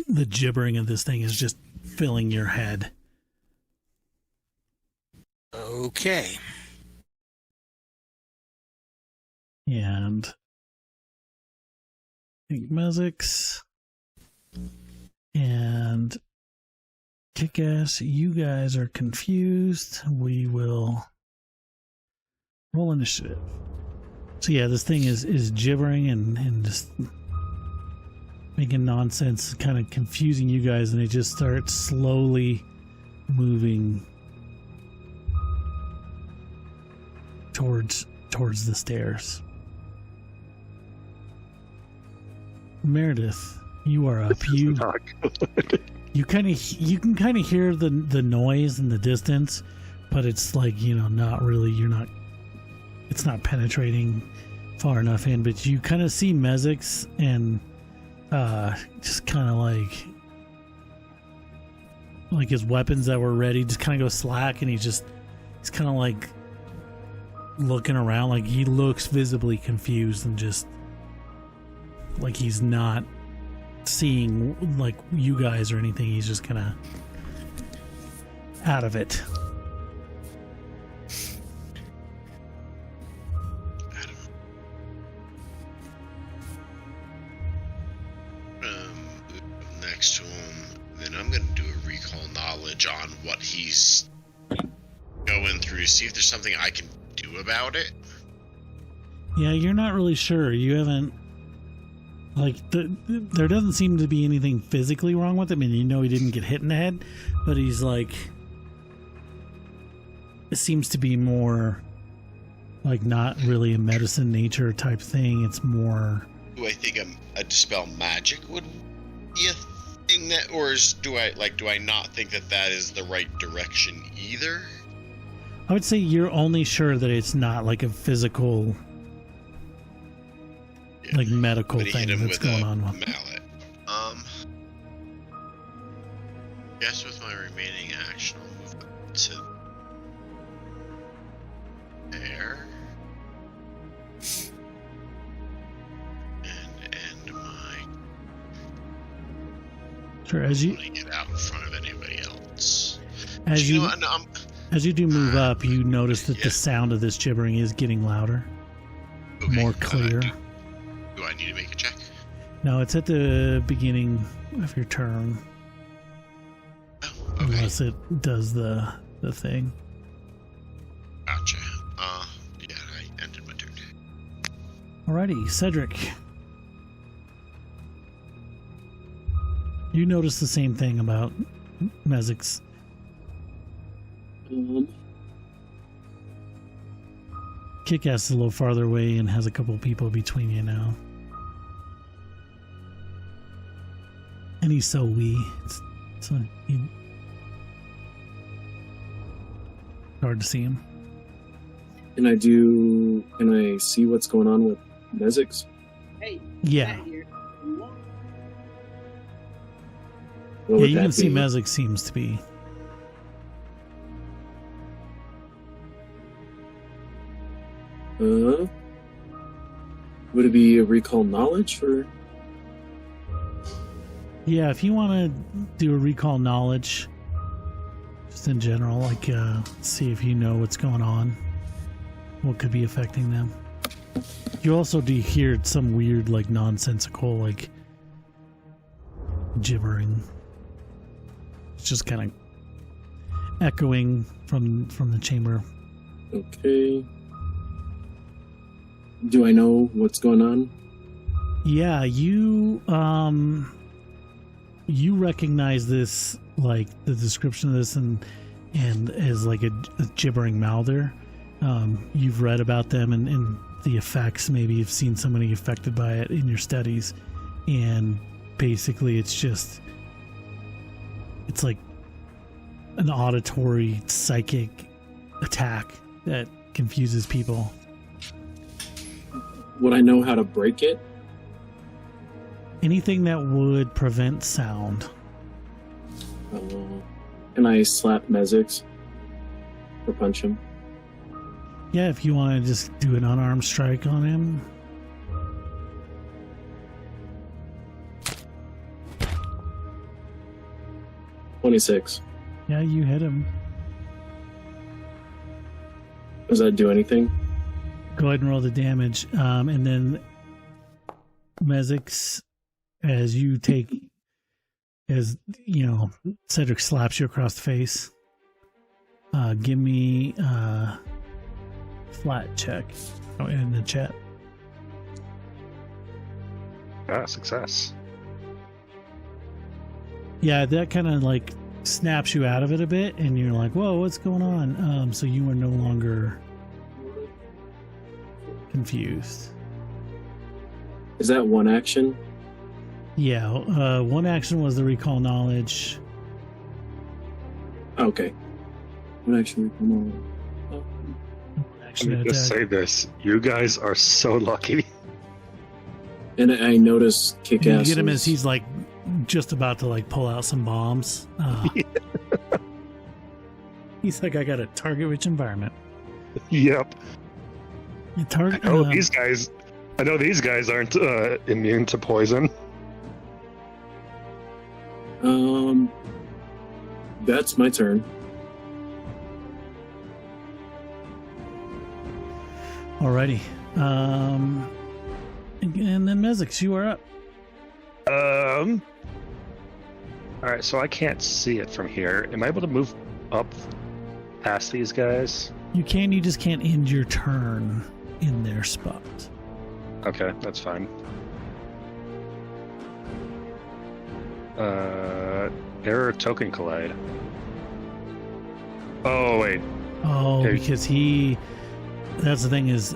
the gibbering of this thing is just filling your head. Okay. And I think Mezix and Kickass, you guys are confused. We will roll initiative. So yeah, this thing is gibbering and just making nonsense, kind of confusing you guys, and it just starts slowly moving towards the stairs. Meredith, you are up. You Not good. you can kind of hear the noise in the distance, but it's like, not really, it's not penetrating far enough in, but you kind of see Mezix and just kind of like his weapons that were ready just kind of go slack, and he's kind of like looking around, like he looks visibly confused and just like he's not seeing like you guys or anything. He's just kind of out of it. Next to him, then I'm gonna do a recall knowledge on what he's going through, see if there's something I can do about it. Yeah, you're not really sure. You haven't there doesn't seem to be anything physically wrong with him, and he didn't get hit in the head, but he's like, it seems to be more like not really a medicine nature type thing. It's more, Do I think a dispel magic would be a thing that, or do I not think that is the right direction either? I would say you're only sure that it's not like a physical, like medical But he hit thing him that's with going a on. mallet. Guess with my remaining action, I'll move up to there. And end my. Sure, as you I want to get out in front of anybody else. as You you know what? No, as you do move up, you notice that the sound of this gibbering is getting louder, okay, more clear. Do I need to make a check? No, it's at the beginning of your turn, Oh, okay. unless it does the thing. Gotcha. Yeah, I ended my turn. Alrighty, Cedric. You notice the same thing about Mezix. Kick-Ass is a little farther away and has a couple of people between you now. And he's so wee. It's hard to see him. Can I see what's going on with Mezix? Yeah. What Yeah, would you that can see be? Mezix seems to be. Would it be a recall knowledge or? Yeah, if you want to do a recall knowledge, just in general, like see if you know what's going on, what could be affecting them. You also do hear some weird, like nonsensical, like gibbering. It's just kind of echoing from the chamber. Okay. Do I know what's going on? Yeah, you recognize this, like the description of this, and as like a gibbering mouther. You've read about them and the effects. Maybe you've seen somebody affected by it in your studies, and basically it's like an auditory psychic attack that confuses people. Would I know how to break it? Anything that would prevent sound. Can I slap Mezix or punch him? Yeah, if you want to just do an unarmed strike on him. $26. Yeah, you hit him. Does that do anything? Go ahead and roll the damage. And then Mezix, as you know, Cedric slaps you across the face. Give me a flat check in the chat. Ah, success. Yeah, that kind of like snaps you out of it a bit, and you're like, whoa, what's going on? So you are no longer confused. Is that one action? Yeah, one action was the recall knowledge. Okay. One action recall knowledge. Let me just say this. You guys are so lucky. And I notice You Kick-Ass. get him as he's like just about to like pull out some bombs. He's like, I got a target-rich environment. Yep. Target. I know these guys aren't immune to poison. That's my turn. Alrighty. And then Mezix, you are up. Alright, so I can't see it from here. Am I able to move up past these guys? You can, you just can't end your turn in their spot. Okay, that's fine. Error token collide. Oh, wait. Oh, Okay. because that's the thing is,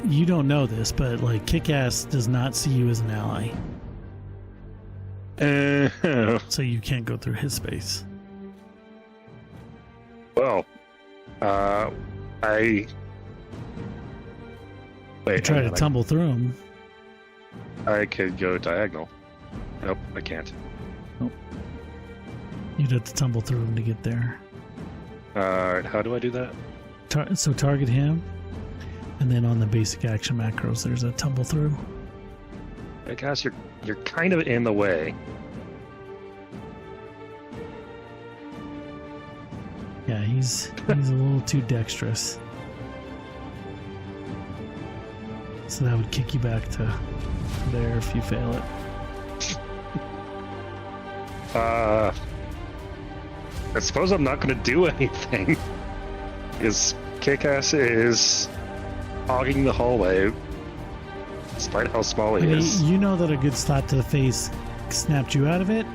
you don't know this, but like Kick-Ass does not see you as an ally. So you can't go through his space. Well, I... Wait, You try hang to on, tumble through him. I could go diagonal. Nope, I can't. You'd have to tumble through him to get there. Alright, how do I do that? So target him, and then on the basic action macros, there's a tumble through. I guess you're kind of in the way. Yeah, he's a little too dexterous. So that would kick you back to there if you fail it. I suppose I'm not going to do anything. Because Kick-Ass is hogging the hallway, despite how small he is. You know that a good slap to the face snapped you out of it,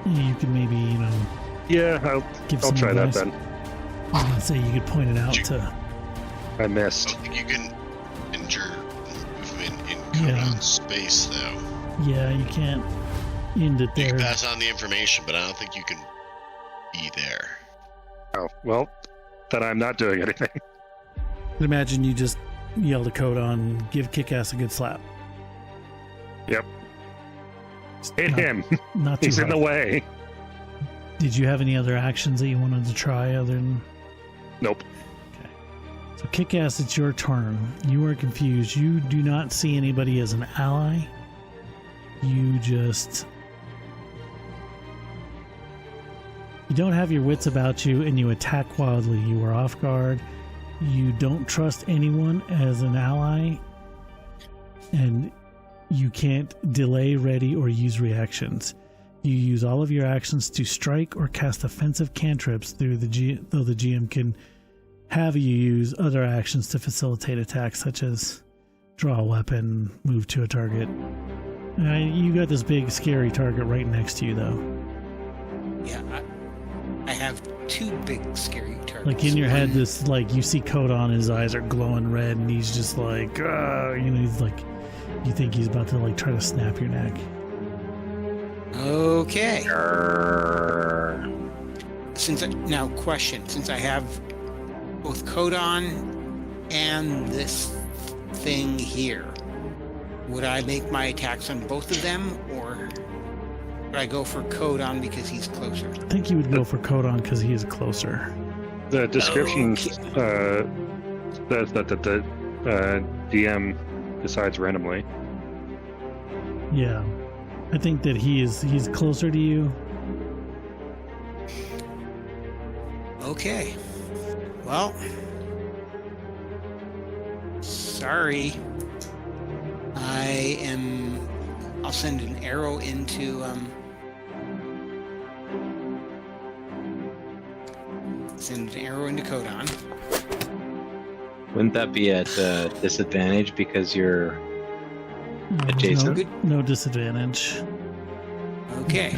You could maybe, Yeah, give I'll some try that advice. then. I was gonna say you could point it out to. I I missed. don't think you can injure movement in Yeah. Codon space, though. Yeah, you can't end it You there. can pass on the information, but I don't think you can be there. Oh, well, then I'm not doing anything. I'd imagine you just yell to Codon, give Kick-Ass a good slap. Yep. Hit Not- him. Not too He's in hard. the way. Did you have any other actions that you wanted to try other than... Nope. So Kick-Ass, it's your turn. You are confused. You do not see anybody as an ally. You just... You don't have your wits about you, and you attack wildly. You are off guard. You don't trust anyone as an ally, and you can't delay, ready, or use reactions. You use all of your actions to strike or cast offensive cantrips though the GM can have you use other actions to facilitate attacks, such as draw a weapon, move to a target. You got this big, scary target right next to you, though. Yeah, I have two big scary targets. Like in your head, One- this you see Codon, his eyes are glowing red, and he's just like, he's like, you think he's about to try to snap your neck. Okay. Grrr. Now, question: since I have both Codon and this thing here, would I make my attacks on both of them, or would I go for Codon because he's closer? I think you would go for Codon because he is closer. The description says that the DM decides randomly. Yeah, I think that he's closer to you. Okay. Well, sorry. I'll send an arrow into Codon. Wouldn't that be at disadvantage because you're adjacent? No disadvantage. Okay.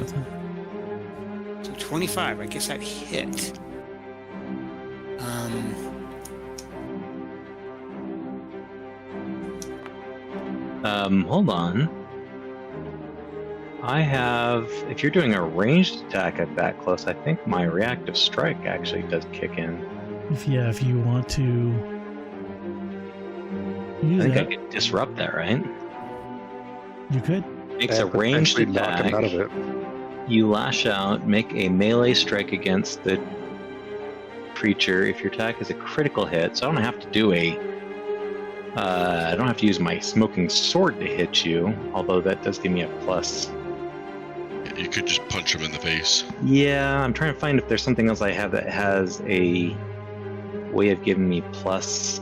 So 25. I guess that hit. Hold on. I have, if you're doing a ranged attack at that close, I think my reactive strike actually does kick in. If you want to I use think I that, could disrupt that, right? you could. Makes a ranged Potentially knock attack. him out of it. You lash out, make a melee strike against the creature. If your attack is a critical hit, so I don't have to do I don't have to use my smoking sword to hit you, although that does give me a plus. You could just punch him in the face. Yeah, I'm trying to find if there's something else I have that has a way of giving me plus.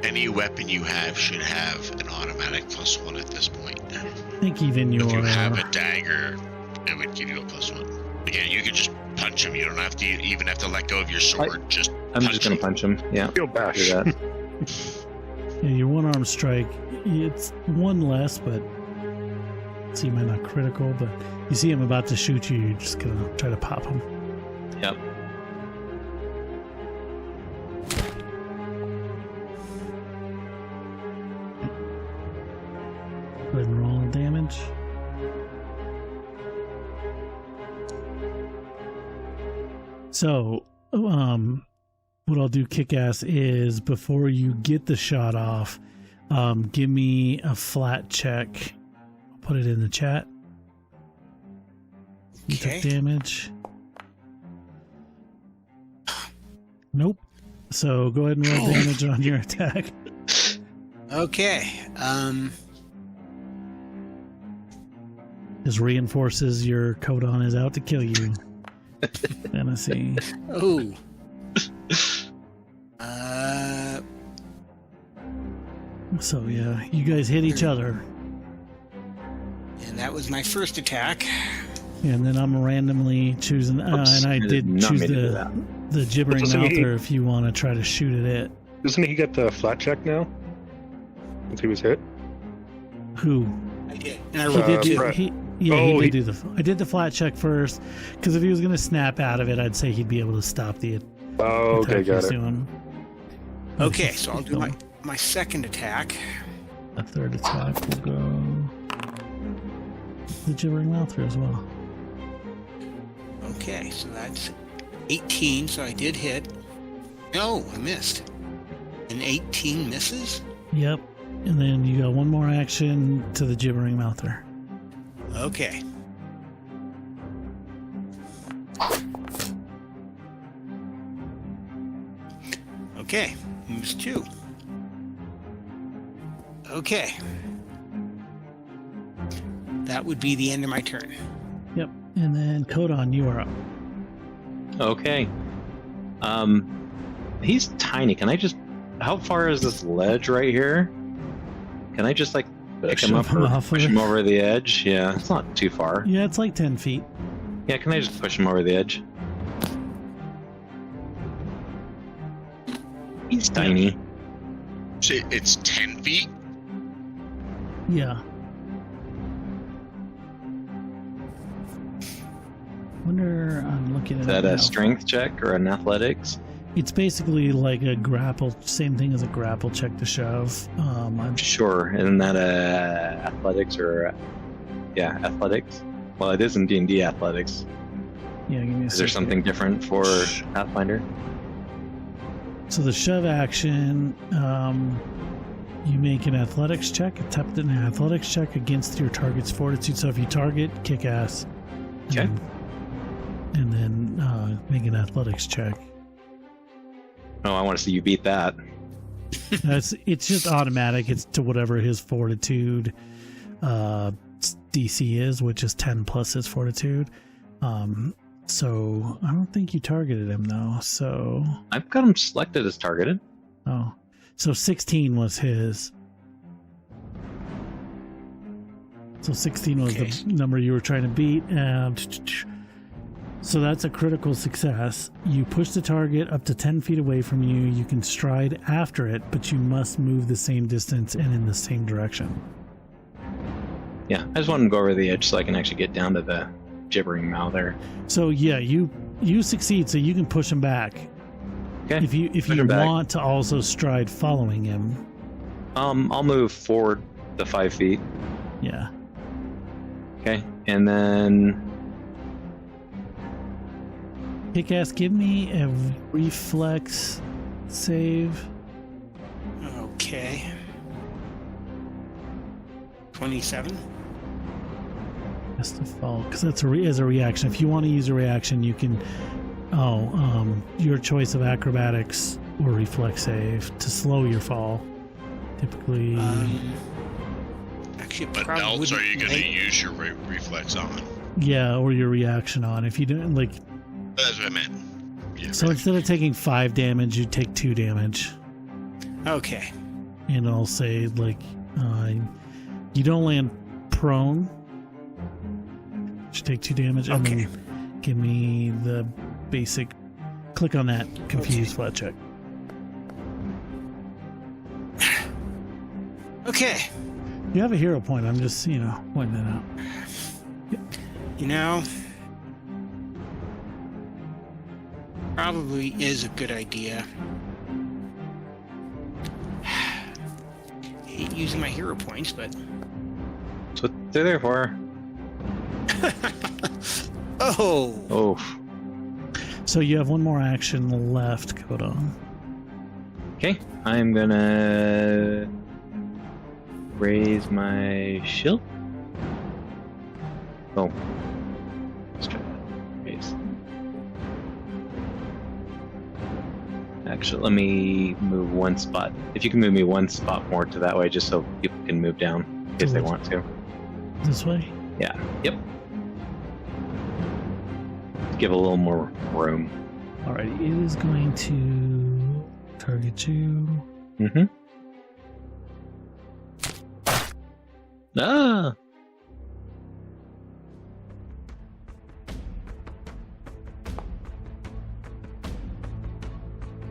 Any weapon you have should have an automatic +1 at this point. I think even your If you have a dagger, it would give you a +1. Again, you could just punch him. You don't have to even have to let go of your sword. I'm just gonna punch him. Yeah, Feel bash. do that. your one-arm strike, it's one less, but so you might not critical, but you see him about to shoot you, you're just gonna try to pop him. Yep. Go ahead and roll damage. So, what I'll do, Kick-Ass, is before you get the shot off, give me a flat check. I'll put it in the chat. You Okay. took damage. Nope. So go ahead and roll damage on your attack. Okay. This reinforces your Codon is out to kill you. Fantasy. Oh. So yeah, you guys hit each other, And that was my first attack. and then I'm randomly choosing. Oops, And I did not choose mean to do that. the gibbering Doesn't he- mouther if you want to try to shoot at it. Doesn't he get the flat check now? Since he was hit? Who? I did. And I He rolled did do, Brett. he Oh, did do the. I did the flat check first because if he was going to snap out of it, I'd say he'd be able to stop the Oh, okay, attack got he's it. doing. Okay, so I'll do my second attack. A third attack will go the gibbering mouth as well. Okay, so that's 18, so I did hit. No, I missed. An 18 misses? Yep. And then you got one more action to the gibbering mouther. Okay. Okay, moves 2. Okay. That would be the end of my turn. Yep. And then Kodon, you are up. Okay. He's tiny. Can I just? How far is this ledge right here? Can I just like pick him up Shove him or off of push it. him over the edge? Yeah, it's not too far. Yeah, it's like 10 feet. Yeah, can I just push him over the edge? He's tiny. So it's 10 feet? Yeah. Wonder, I'm looking at Is it that now. a strength check or an athletics? It's basically like a grapple, same thing as a grapple check to shove. I'm Sure. Isn't that a athletics or yeah, athletics? Well, it is in D&D athletics. yeah, give me a Is there second. something different for Pathfinder? So the shove action, you make an athletics check, attempt an athletics check against your target's fortitude. So if you target, kick ass. Okay. And then make an athletics check. Oh, I want to see you beat that. It's just automatic. It's to whatever his fortitude DC is, which is 10 plus his fortitude. So I don't think you targeted him though. So I've got him selected as targeted. oh, so 16 was his. So 16 was Okay. the number you were trying to beat. So that's a critical success. You push the target up to 10 feet away from you. You can stride after it, but you must move the same distance and in the same direction. Yeah, I just want him to go over the edge so I can actually get down to the gibbering mouth there. So yeah, you succeed. So you can push him back. Okay. If you Push you him back. want to also stride following him. I'll move forward the 5 feet. Yeah. Okay, and then Kick-ass, give me a reflex save. Okay. 27. Has to fall because that's as a reaction. If you want to use a reaction, you can. Your choice of acrobatics or reflex save to slow your fall. Typically, Actually, it But probably else wouldn't are you going to make- use your reflex on? yeah, or your reaction on. If you don't like, That's what I meant. Yeah, so instead of taking 5 damage, you take 2 damage, Okay. and I'll say like, you don't land prone. You take 2 damage, and Okay. then give me the basic. Click on that confused flat check. Okay. You have a hero point. I'm just, pointing that out. You know, probably is a good idea. Hate using my hero points, but that's what they're there for. oh, Oh, So you have one more action left, Kodon. okay. I'm gonna raise my shield. Oh, let's try that. Raise. Actually, let me move one spot. If you can move me one spot more to that way, just so people can move down in case they want to. This way? Yeah. Yep. Give a little more room. Alright, it is going to target you. Mm-hmm. Ah!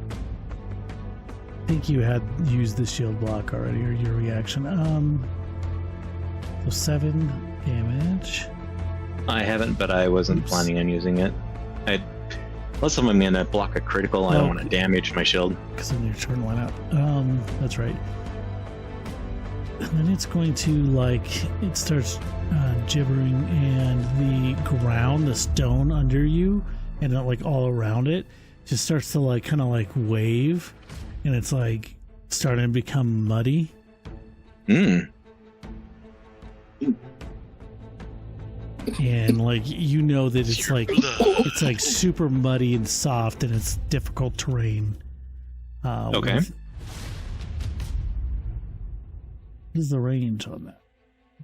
I think you had used the shield block already, or your reaction. So 7 damage. I haven't, but I wasn't Oops. planning on using it. Unless I'm going to block a critical, I don't want to damage my shield. Because then your turn went out. That's right. And then it's going to, like, it starts gibbering, and the ground, the stone under you, and like all around it, just starts to like kind of like wave, and it's like starting to become muddy. And like you know that it's like super muddy and soft, and it's difficult terrain. Okay. What is the range on that?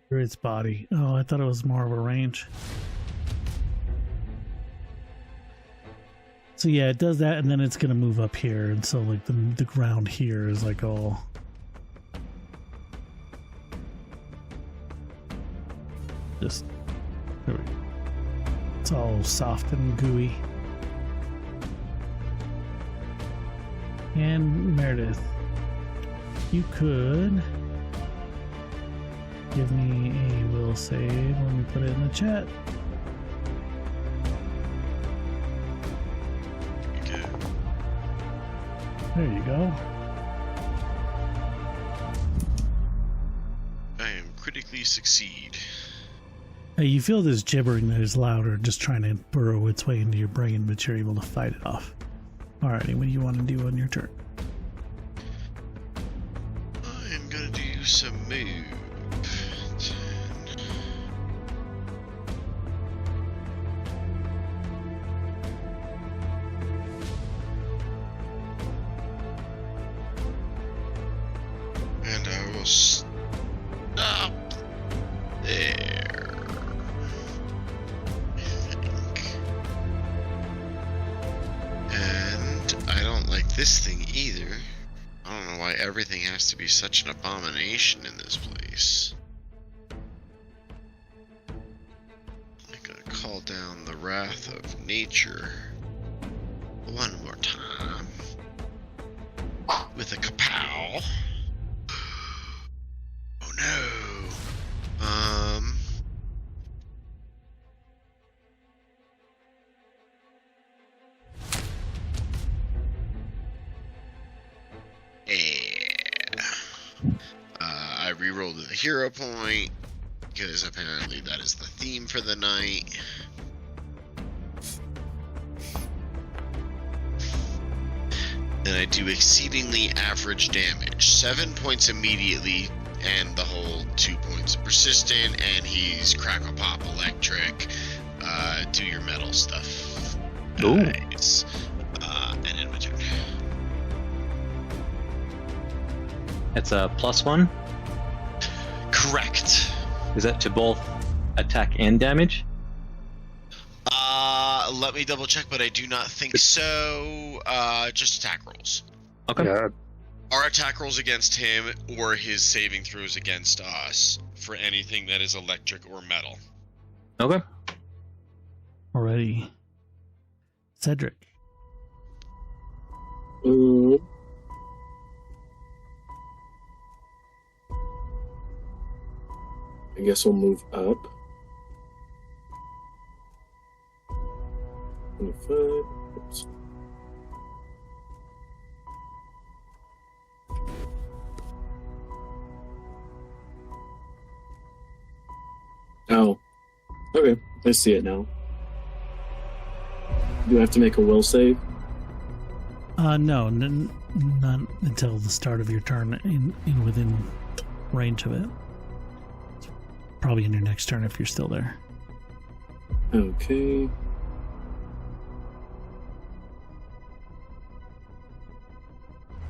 For its body. Oh, I thought it was more of a range. So yeah, it does that, and then it's gonna move up here, and so like the ground here is like all. Just there we go. It's all soft and gooey. And Meredith, you could give me a will save. Let me put it in the chat. Okay. There you go. I am critically succeed. Hey, you feel this gibbering that is louder, just trying to burrow its way into your brain, but you're able to fight it off. Alrighty, what do you want to do on your turn? I am gonna do some move. 10. And I will stop there. I think. And I don't like this thing either. I don't know why everything has to be such an abomination in this place. I'm gonna call down the wrath of nature one more time with a kapow. Oh no. I rerolled the hero point because apparently that is the theme for the night. Then I do exceedingly average damage. 7 points immediately, and the whole 2 points of persistent, and he's crackle pop electric. Do your metal stuff. Ooh. Nice. And end my turn. It's a +1. Correct. Is that to both attack and damage? Let me double check, but I do not think so. Just attack rolls. Okay. Yeah, Our attack rolls against him or his saving throws against us for anything that is electric or metal. Okay. Already. Cedric. I guess we'll move up. 25. Oops. Oh. Okay, I see it now. Do I have to make a will save? No, not until the start of your turn in within range of it. It's probably in your next turn if you're still there. Okay.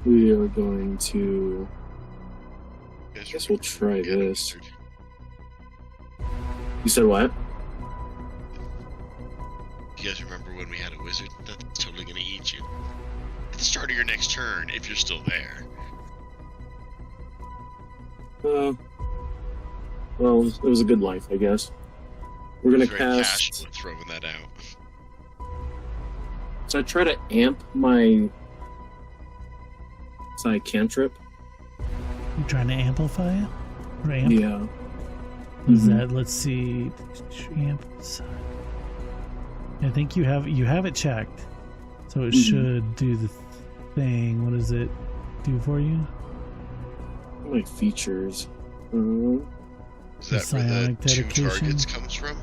We are going to... I guess we'll try this. You said what? You guys remember when we had a wizard? That's totally gonna eat you. At the start of your next turn, if you're still there. Well, it was a good life, I guess. We're gonna It's very cast... casual throwing that out. So I try to amp my... cantrip. You trying to amplify it? Or amp? Yeah. What is that? Let's see. Amp. I think you have it checked, so it should do the thing. What does it do for you? My features. Is that where the Psionic two dedication? targets comes from?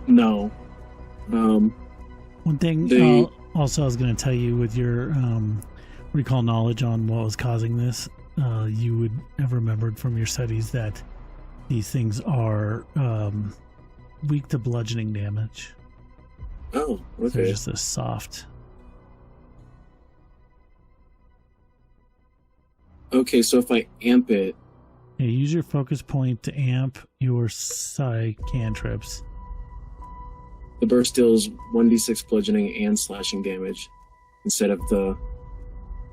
No. One thing They- also I was going to tell you with your recall knowledge on what was causing this, you would have remembered from your studies that these things are weak to bludgeoning damage. Oh, So they're okay. just a soft. Okay, so if I amp it, Yeah, use your focus point to amp your psi cantrips. the burst deals 1d6 bludgeoning and slashing damage instead of the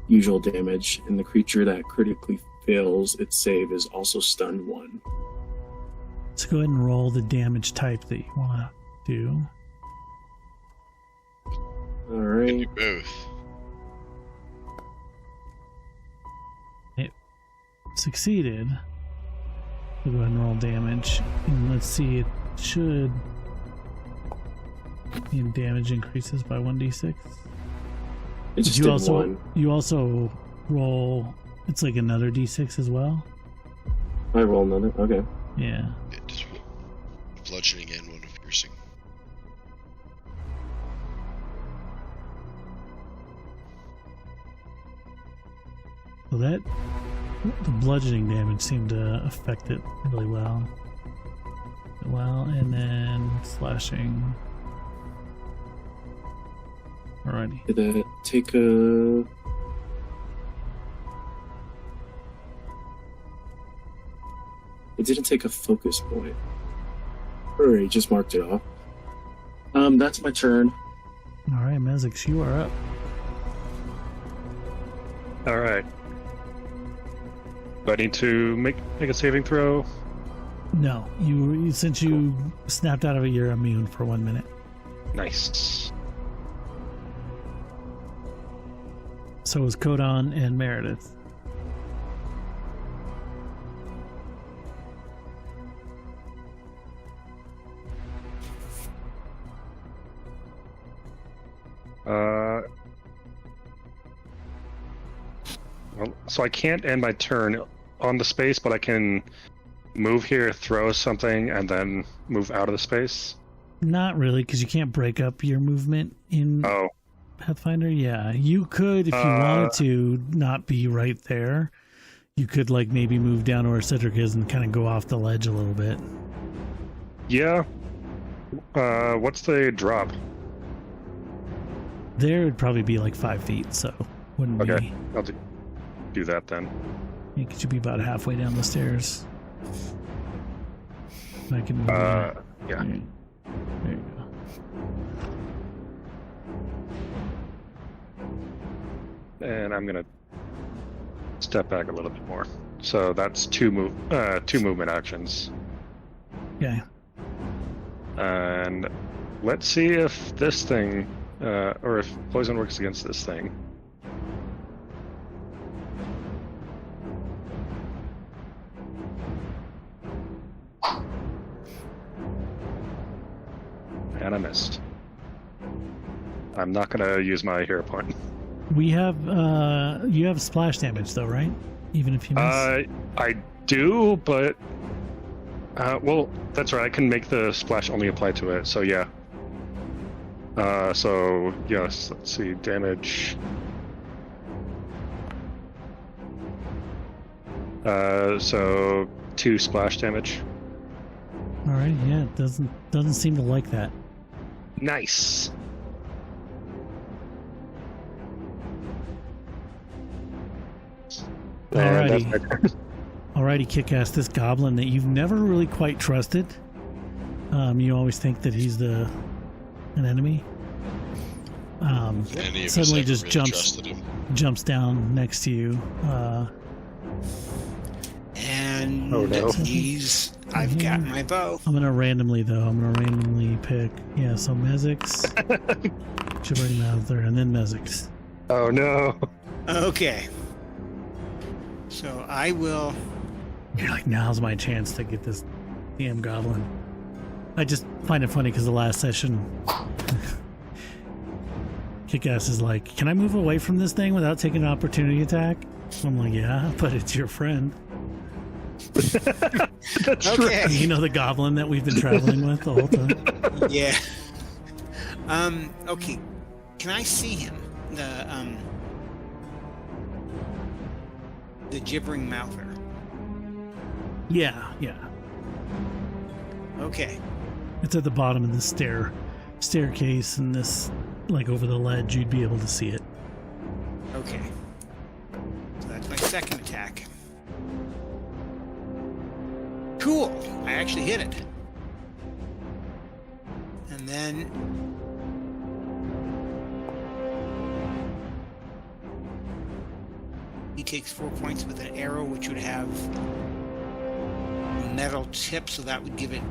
usual damage, and the creature that critically fails its save is also stunned 1. So go ahead and roll the damage type that you want to do. All Can right. do both. Succeeded. So go ahead and roll damage. And let's see, it should. And damage increases by 1d6. It just you did also 1. you also roll. It's like another d6 as well. I roll another. Okay. Yeah. It does bludgeoning and one of piercing. So that the bludgeoning damage seemed to affect it really well. And then slashing. Alrighty. Did that take a... It didn't take a focus point. Or he just marked it off. That's my turn. Alright, Mezix, you are up. All right. Do I need to make a saving throw? No, since you snapped out of it, you're immune for 1 minute. Nice. So is Kodon and Meredith. Well, so I can't end my turn on the space, but I can move here, throw something, and then move out of the space. Not really, because you can't break up your movement in Oh, Pathfinder. Yeah, you could if you wanted to not be right there. You could like maybe move down to where Cedric is and kind of go off the ledge a little bit. yeah. What's the drop? There would probably be like 5 feet, so wouldn't Okay, be. I'll do that then. Yeah, could you be about halfway down the stairs? I can move Yeah. there you go. And I'm gonna step back a little bit more. So that's two movement actions. Okay. And let's see if this thing, or if poison works against this thing. And I missed. I'm not gonna use my hero point. We have you have splash damage though, right? Even if you miss. I do, but well, that's right. I can make the splash only apply to it. So yeah. So yes. Let's see. Damage. So 2 splash damage. All right. Yeah, it doesn't seem to like that. Nice. And that's my turn. Alrighty, Kick-Ass, this goblin that you've never really quite trusted. You always think that he's an enemy. Any of us Suddenly ever just really jumps trusted him. down next to you. And Oh, no. I've got my bow. I'm gonna randomly pick. Yeah, so Mezix. Shivering Mouther, and then Mezix. Oh no. Okay. So I will. You're like, now's my chance to get this Damn goblin. I just find it funny because the last session, Kick-Ass is like, can I move away from this thing without taking an opportunity attack? I'm like, yeah, but it's your friend. That's Okay. You know the goblin that we've been traveling with the whole time? Yeah. Okay. Can I see him? The gibbering mouther. Yeah. Okay. It's at the bottom of the staircase, and this, like over the ledge, you'd be able to see it. Okay. So that's my second attack. Cool. I actually hit it. And then he takes 4 points with an arrow, which would have a metal tip, so that would give it.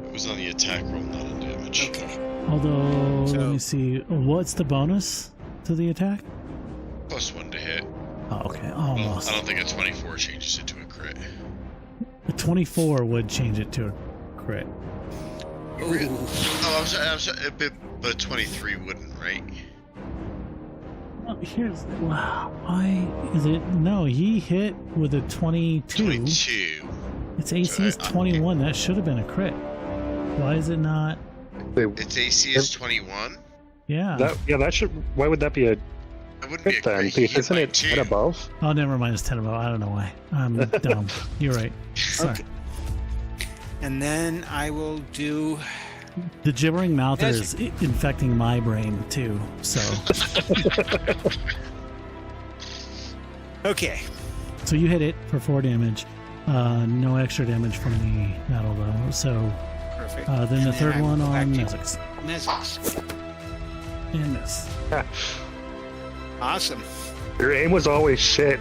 It was on the attack roll, not on damage. Okay. Although, let So- me see. What's the bonus to the attack? +1 to hit. Oh, okay. Well, Almost. I don't think a 24 changes it to a crit. A 24 would change it to a crit. Oh, I'm sorry, but 23 wouldn't, right? Oh, here's wow. Why is it? No, he hit with a 22. 22. Its AC is 21. That should have been a crit. Why is it not? Its AC is 21? Yeah. That should. Why would that be a It wouldn't be a crit then? crit. He hit Isn't by it 2. 10 above? Oh, never mind. It's 10 above. I don't know why. I'm dumb. You're right. Sorry. Okay. And then I will do. The gibbering mouther Yes. is infecting my brain too. So, Okay. so you hit it for 4 damage. No extra damage from the metal though. So, Perfect. then the And third I will one go back on to Mezzix. Mezzix. And miss. Awesome. Your aim was always shit.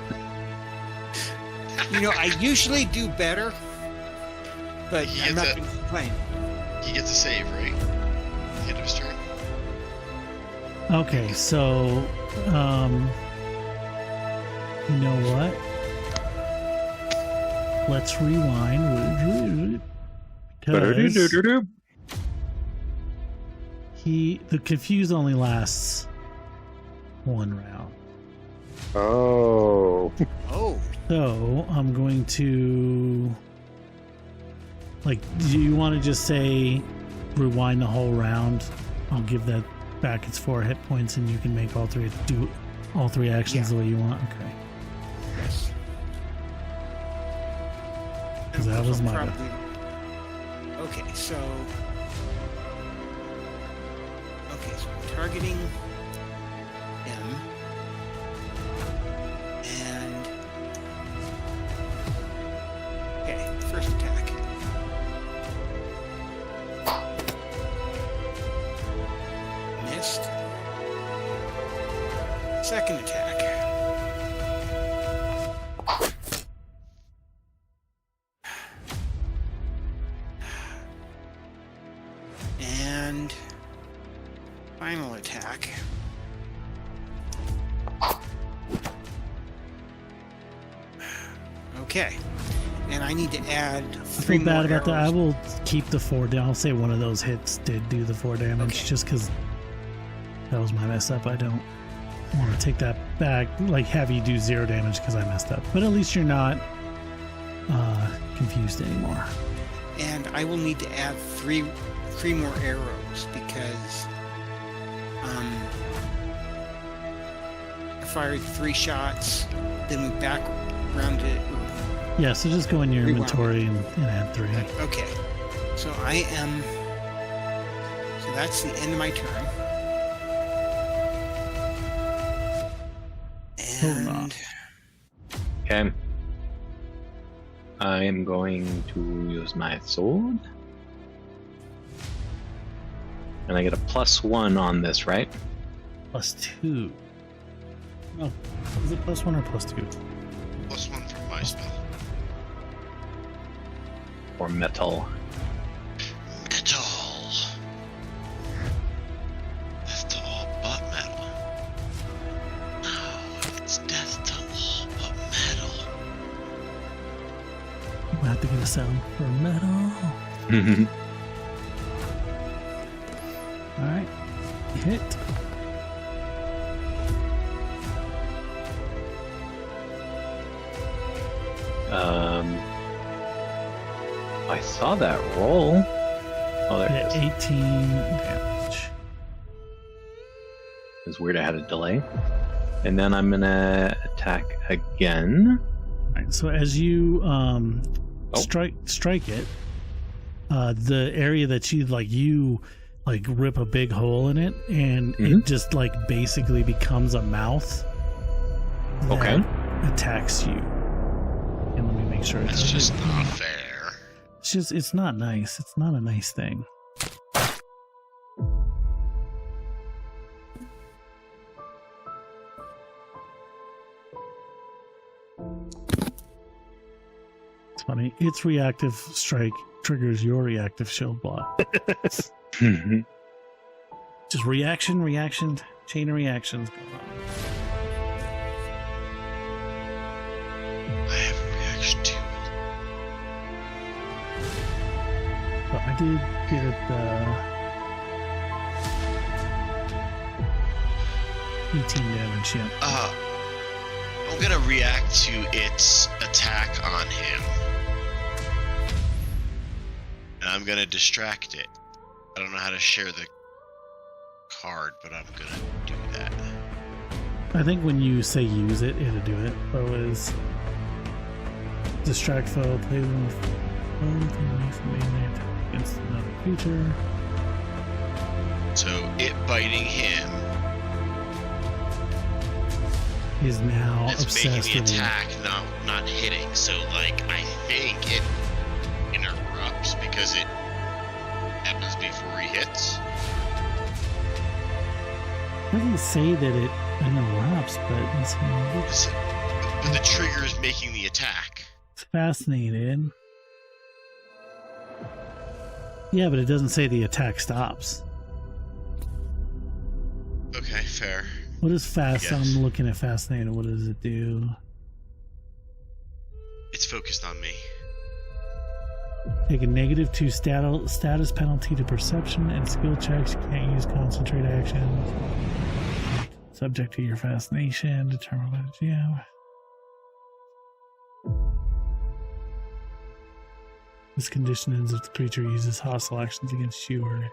You know, I usually do better, but You I'm get not that- going to complain. He gets a save, right? End of his turn. Okay, so, you know what? Let's rewind. Because the confuse only lasts 1 round. Oh. Oh, So I'm going to, like, do you want to just say rewind the whole round? I'll give that back its 4 hit points, and you can make do all three actions Yeah. the way you want. Okay. yes. 'Cause that was my bad. Okay, so. Okay, so I'm targeting him. And. Okay, first attack. Missed. Second attack. And final attack. Okay. And I need to add I 3 feel bad more about that. I arrows. will keep the 4 down. I'll say one of those hits did do the 4 damage, Okay. just because that was my mess up. I don't want to take that back, like have you do 0 damage because I messed up. But at least you're not confused anymore. And I will need to add three more arrows because I fired 3 shots, then went back around it. Yeah, so just go in your Rewind. inventory and add 3. Okay, so I am. So that's the end of my turn. Hold on. And Okay. I am going to use my sword. And I get a +1 on this, right? +2. Oh, is it +1 or +2? +1 from my spell. Or metal. Metal. Metal, but metal. No, it's death to all but metal. have to get a sound for metal. All right, hit. I saw that roll. Oh, there it Yeah, is. 18 damage. It's weird I had a delay. And then I'm gonna attack again. All right, so as you strike it, the area that you rip a big hole in it, and it just basically becomes a mouth that Okay. attacks you. And let me make sure That's does just it. not fair. It's not nice. It's not a nice thing. It's funny. Its reactive strike triggers your reactive shield block. Just reaction, chain of reactions going on. I have a reaction to it. But I did get it 18 damage, yeah. I'm gonna react to its attack on him. And I'm gonna distract it. I don't know how to share the card, but I'm gonna do that. I think when you say use it, it'll do it. Foe is distract foe, play them with foe, and makes them melee attack against another creature. So it biting him, Is now it's making obsessed the with you. attack not hitting. So I think it interrupts because it happens before he hits. It doesn't say that it interrupts, but it's But the trigger is making the attack. fascinated. Yeah, but it doesn't say the attack stops. Okay, fair. What is fast? Yes. I'm looking at fascinated. What does it do? It's focused on me. Take a -2 status penalty to perception and skill checks. You can't use concentrate actions. Subject to your fascination. Determine what it's, yeah. This condition ends if the creature uses hostile actions against you or.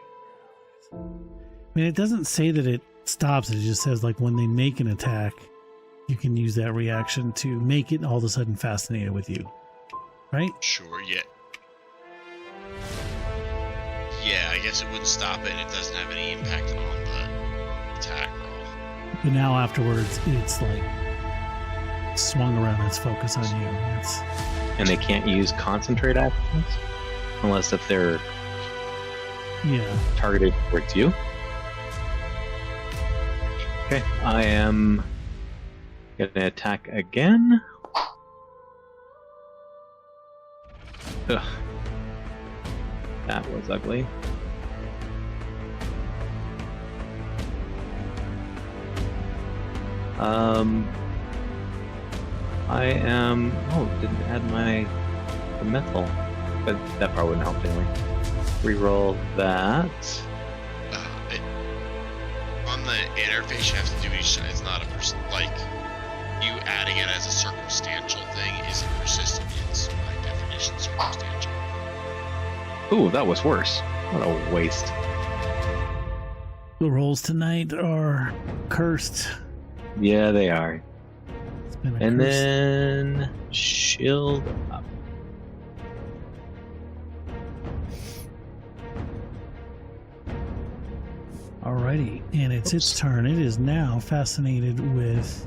I mean, it doesn't say that it stops. It just says when they make an attack, you can use that reaction to make it all of a sudden fascinated with you, right? Sure, yeah. Yeah, I guess it wouldn't stop it. It doesn't have any impact on the attack roll. But now afterwards, it's swung around its focus on you. It's And they can't use concentrate actions unless if they're yeah. targeted towards you. Okay, I am gonna attack again. Ugh. That was ugly. I am. Oh, didn't add the metal, but that part wouldn't help anyway. Reroll that. On the interface, you have to do each. It's not a you adding it as a circumstantial thing isn't persistent. It's by definition circumstantial. Ooh, that was worse. What a waste. The rolls tonight are cursed. Yeah, they are. It's been a And curse. then shield up. Alrighty, and it's its turn. It is now fascinated with.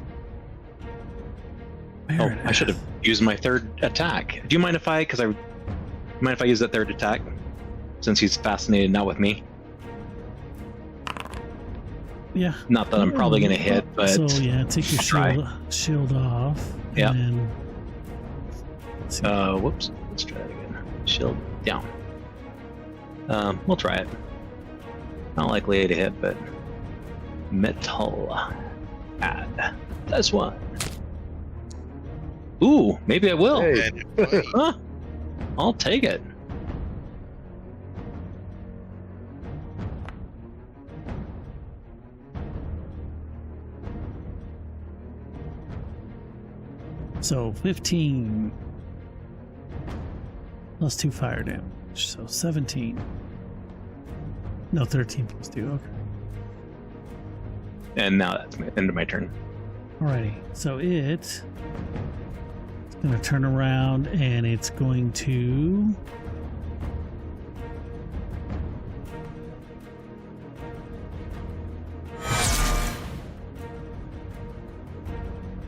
Oh, Meredith. I should have used my third attack. Do you mind if I use that third attack? Since he's fascinated not with me. Yeah. Not that I'm probably gonna hit, but So yeah, take your try. shield off. Yeah. And then, let's see. Whoops. Let's try it again. Shield down. We'll try it. Not likely to hit, but metal add. That's one. Ooh, maybe I will. Hey. And Huh? I'll take it. So 15 plus 2 fire damage, so 17. No, 13 plus 2. Okay. And now that's the end of my turn. Alrighty. So it's going to turn around and it's going to.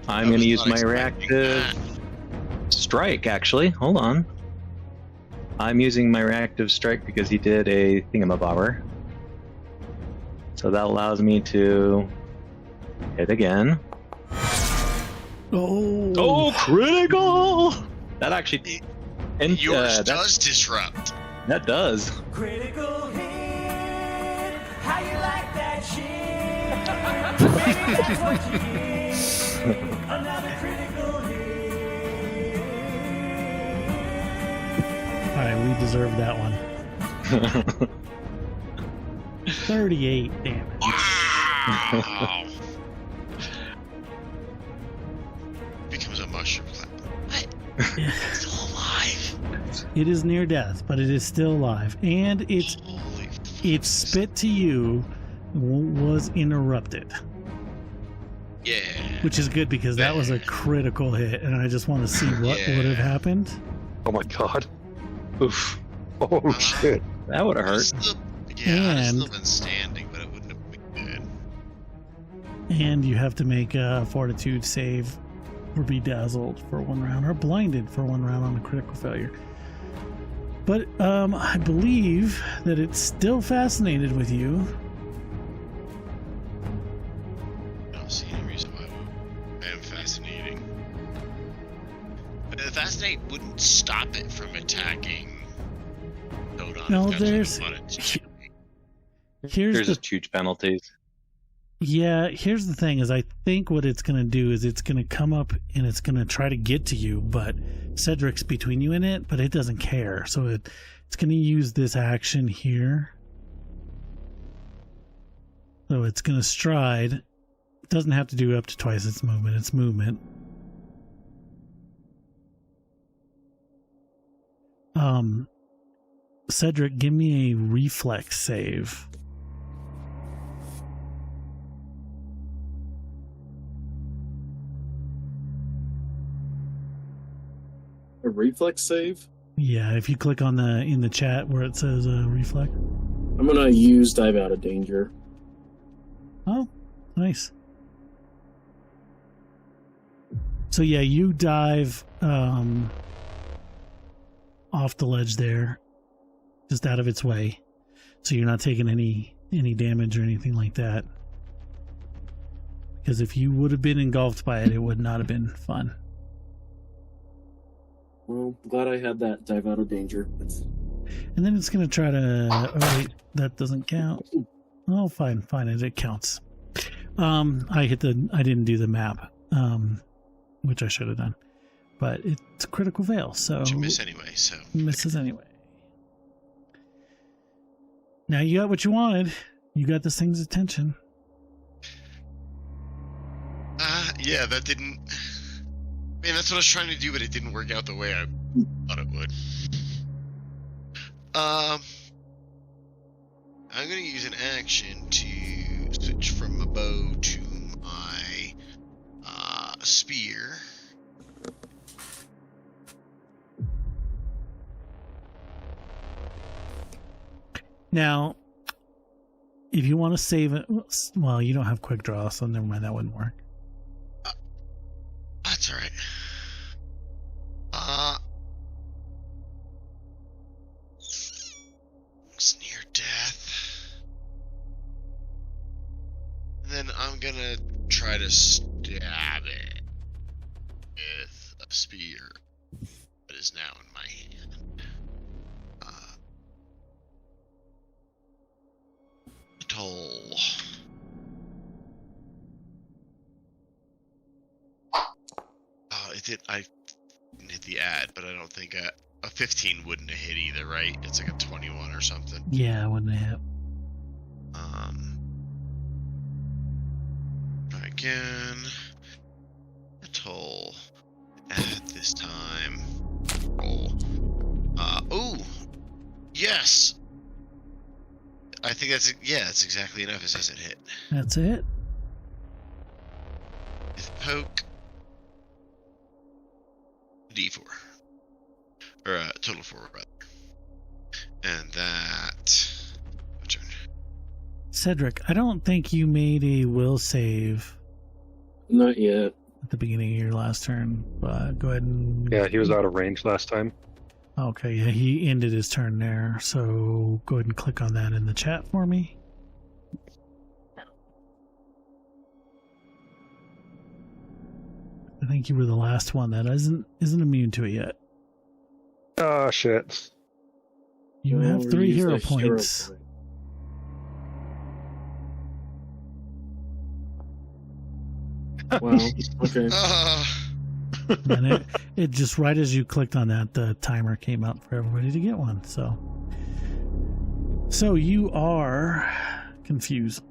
I'm going to use my reactive strike, actually. Hold on. I'm using my reactive strike because he did a thingamabobber. So that allows me to hit again. Oh, critical! That actually... And, Yours does disrupt. That does. Critical hit. How you like that shit? Maybe that's what you get. Another critical hit. Alright, we deserve that one. 38 damage. Wow. Becomes a mushroom cloud. What? It's still alive. It is near death, but it is still alive. And its Holy spit to you was interrupted. Yeah. Which is good because that was a critical hit, and I just want to see what would have happened. Oh my god. Oof. Oh shit. That would have hurt. I'd still been standing, but it wouldn't have been good. And you have to make a fortitude save or be dazzled for 1 round or blinded for 1 round on a critical failure. But I believe that it's still fascinated with you. I don't see any reason why I am fascinating. But the fascinate wouldn't stop it from attacking. No, there's There's just huge penalties. Yeah, here's the thing is I think what it's going to do is it's going to come up and it's going to try to get to you, but Cedric's between you and it, but it doesn't care. So it's going to use this action here. So it's going to stride. It doesn't have to do up to twice its movement. It's movement. Cedric, give me a reflex save. A reflex save? Yeah, if you click on the in the chat where it says reflex. I'm gonna use dive out of danger. Oh, nice. So yeah, you dive off the ledge there, just out of its way, so you're not taking any damage or anything like that. Because if you would have been engulfed by it, it would not have been fun. Well, glad I had that dive out of danger. And then it's going to try to... Oh, wait, that doesn't count. Oh, fine, it counts. I didn't do the map, which I should have done. But it's a critical fail, so... You miss anyway, so... Misses anyway. Now you got what you wanted. You got this thing's attention. Yeah, that didn't... Man, that's what I was trying to do, but it didn't work out the way I thought it would. I'm going to use an action to switch from a bow to my spear. Now, if you want to save it... Well, you don't have quick draw, so never mind, that wouldn't work. That's alright. It's near death. And then I'm gonna try to stab it with a spear that is now in my hand. Toll. Oh, it did. I didn't hit the ad, but I don't think a 15 wouldn't have hit either, right? It's like a 21 or something. Yeah, wouldn't it hit? Try again. Toll. At this time. Roll. Oh! Yes! I think that's exactly enough. It says it hit. That's it. With poke. D4. Or total 4, rather. And that. My turn. Cedric, I don't think you made a will save Not yet. at the beginning of your last turn, but go ahead and... Yeah, he was out of range last time. Okay, yeah, he ended his turn there, so go ahead and click on that in the chat for me. I think you were the last one that isn't immune to it yet. Oh, shit. You have Or 3 use hero a points. point. Wow. Okay. And it just right as you clicked on that, the timer came up for everybody to get one. So you are confused.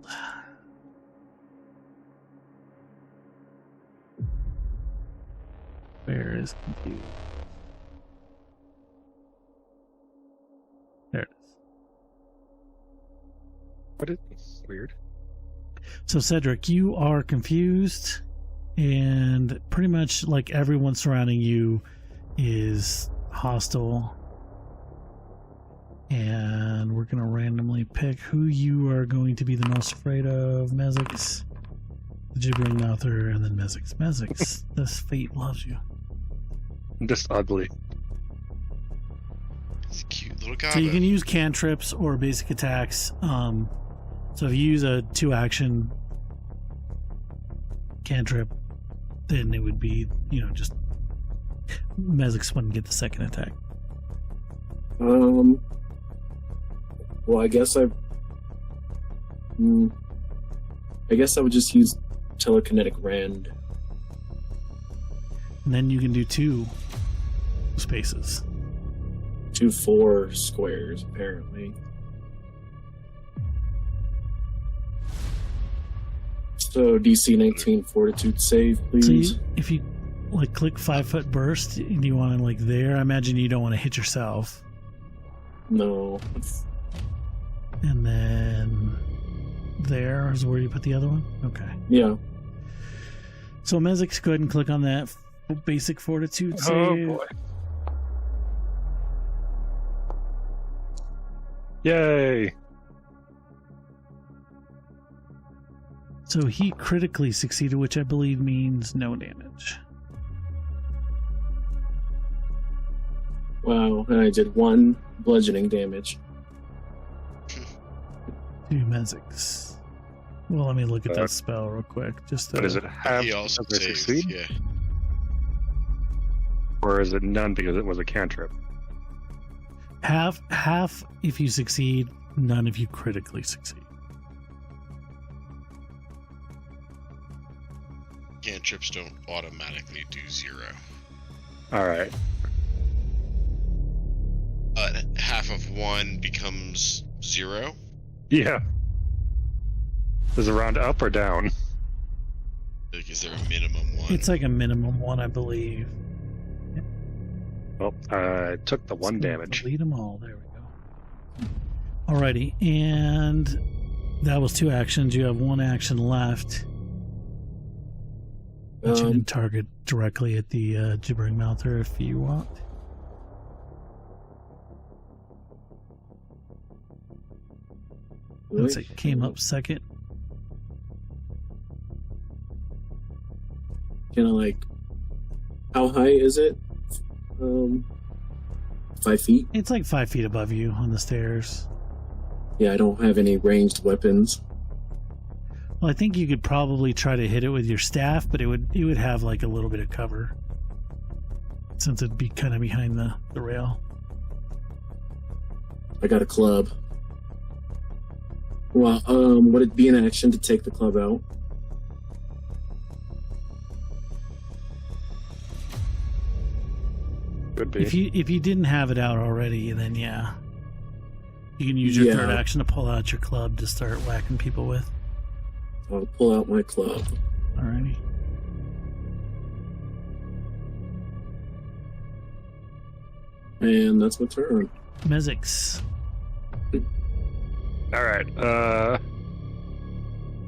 Where is confused? There it is. What is weird? So Cedric, you are confused, and pretty much like everyone surrounding you is hostile. And we're going to randomly pick who you are going to be the most afraid of. Mezix, the Gibbering Mouther, and then Mezix. Mezix, this fate loves you. Just ugly. It's a cute little goblin. So you can use cantrips or basic attacks. So if you use a 2-action cantrip, then it would be, just Mezix wouldn't get the second attack. Well, I guess I would just use telekinetic rend. And then you can do 2 spaces. 2 4 squares, apparently. So DC 19 Fortitude save, please. So if you click 5-foot burst, and you want to there, I imagine you don't want to hit yourself. No. And then there is where you put the other one? Okay. Yeah. So Mezix, go ahead and click on that basic fortitude save. Oh boy. Yay! So he critically succeeded, which I believe means no damage. Wow, and I did 1 bludgeoning damage. To Mezix. Well, let me look at that spell real quick. Just But is it half He also because they saved, succeed? yeah. Or is it none because it was a cantrip? half if you succeed, none if you critically succeed. Cantrips don't automatically do 0. Alright. But half of 1 becomes 0. Yeah. Is it round up or down? Is there a minimum 1? It's like a minimum 1, I believe. Well, I took the 1 So damage. delete them all. There we go. Alrighty, and that was 2 actions. You have 1 action left. But you can target directly at the Gibbering Mouther if you want. Looks like it came up second. How high is it? 5 feet? It's like 5 feet above you on the stairs. Yeah, I don't have any ranged weapons. Well, I think you could probably try to hit it with your staff, but it would have like a little bit of cover, since it'd be kind of behind the rail. I got a club. Well, would it be an action to take the club out? Could be. If you didn't have it out already, then yeah. You can use your Yeah. third action to pull out your club to start whacking people with. I'll pull out my club. Alrighty. And that's my turn. Mezix. All right.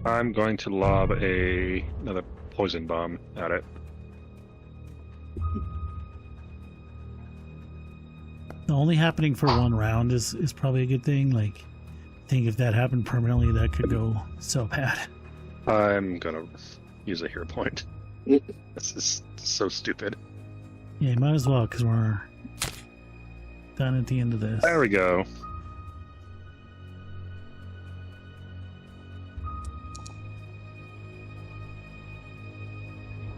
I'm going to lob another poison bomb at it. Only happening for one round is probably a good thing. Like, I think if that happened permanently, that could go so bad. I'm gonna use a hero point. This is so stupid. Yeah, you might as well, because we're done at the end of this. There we go.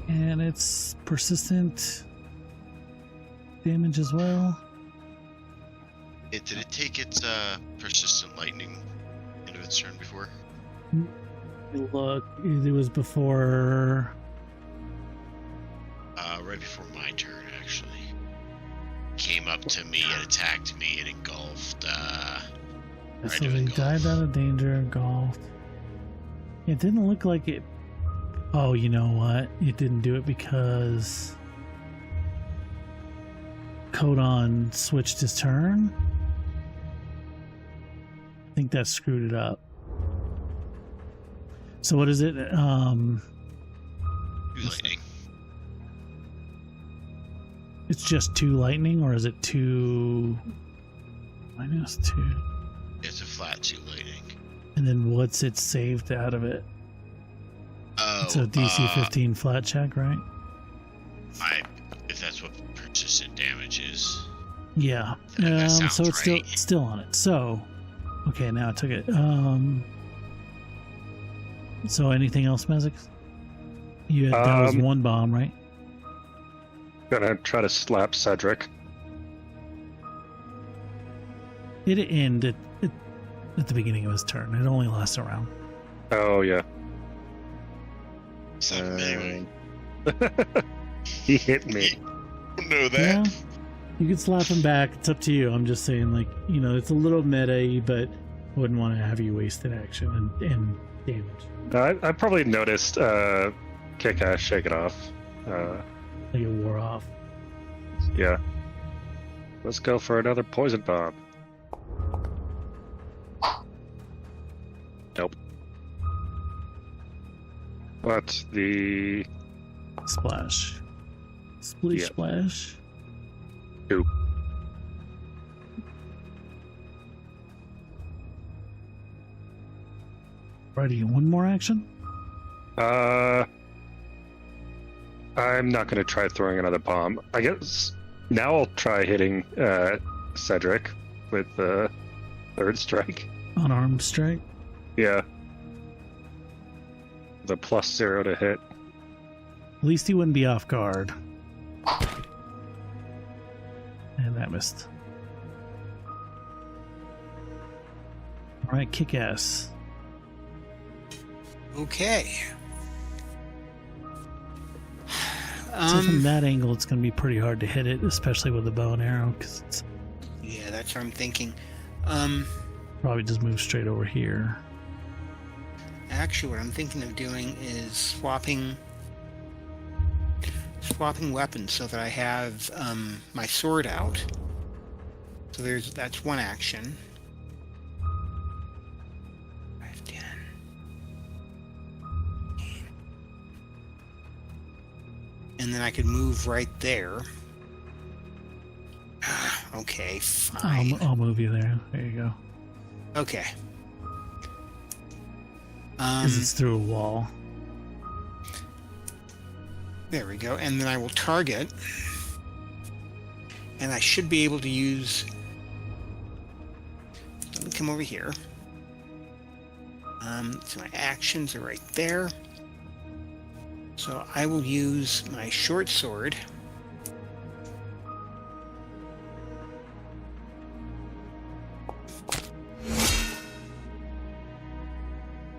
And it's persistent damage as well. Did it take its persistent lightning into its turn before? Look, it was before. Right before my turn, actually. Came up to me and attacked me and engulfed. So to they engulf. dived out of danger, engulfed. It didn't look like it. Oh, you know what? It didn't do it because Codon switched his turn. I think that screwed it up. So what is it? 2 lightning. It's just 2 lightning, or is it 2 minus 2? It's a flat 2 lightning. And then what's it saved out of it? Oh, It's a DC 15 flat check, right? If that's what persistent damage is. Yeah. That sounds So it's right. still on it. So, okay, now I took it. So anything else, Mezix? That was 1 bomb, right? Gonna try to slap Cedric. It ended at the beginning of his turn. It only lasts a round. Oh yeah. Slap him anyway. He hit me. Don't know that. Yeah, you can slap him back. It's up to you. I'm just saying, like, it's a little meta-y, but wouldn't want to have you wasted action and damage. I probably noticed Kick-Ass shake it off. Like it wore off. Yeah. Let's go for another poison bomb. Nope. But the Splash. Splish Yeah. splash. 2. Righty, 1 more action? I'm not going to try throwing another bomb. I guess now I'll try hitting Cedric with the third strike. Unarmed strike. Yeah. The +0 to hit. At least he wouldn't be off guard. And that missed. Alright, kick ass. Okay. So from that angle, it's going to be pretty hard to hit it, especially with the bow and arrow, because it's Yeah, that's what I'm thinking. probably just move straight over here. Actually, what I'm thinking of doing is swapping weapons so that I have my sword out. So that's 1 action. 5, 10. And then I could move right there. Okay, fine. I'll move you there. There you go. Okay. 'Cause it's through a wall. There we go. And then I will target. And I should be able to use... Let me come over here. So my actions are right there. So I will use my short sword.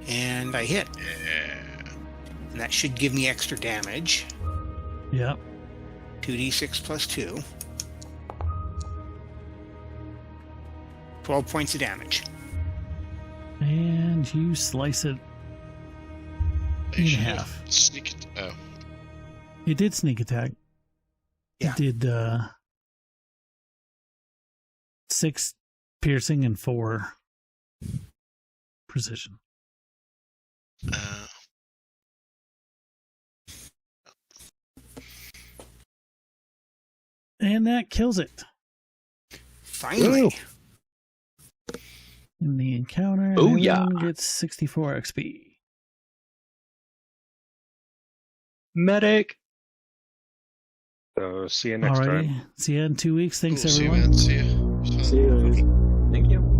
And I hit. Yeah. And that should give me extra damage. Yep. 2d6 plus 2. 12 points of damage. And you slice it in half. Sneak it. Oh. It did sneak attack. Yeah. It did 6 piercing and 4 precision. And that kills it. Finally. In the encounter, Oh, yeah. everyone gets 64 XP. Medic. So see you next Alrighty. time. See you in 2 weeks. Thanks, Cool, see you, everyone. man. See you. See you guys. Thank you.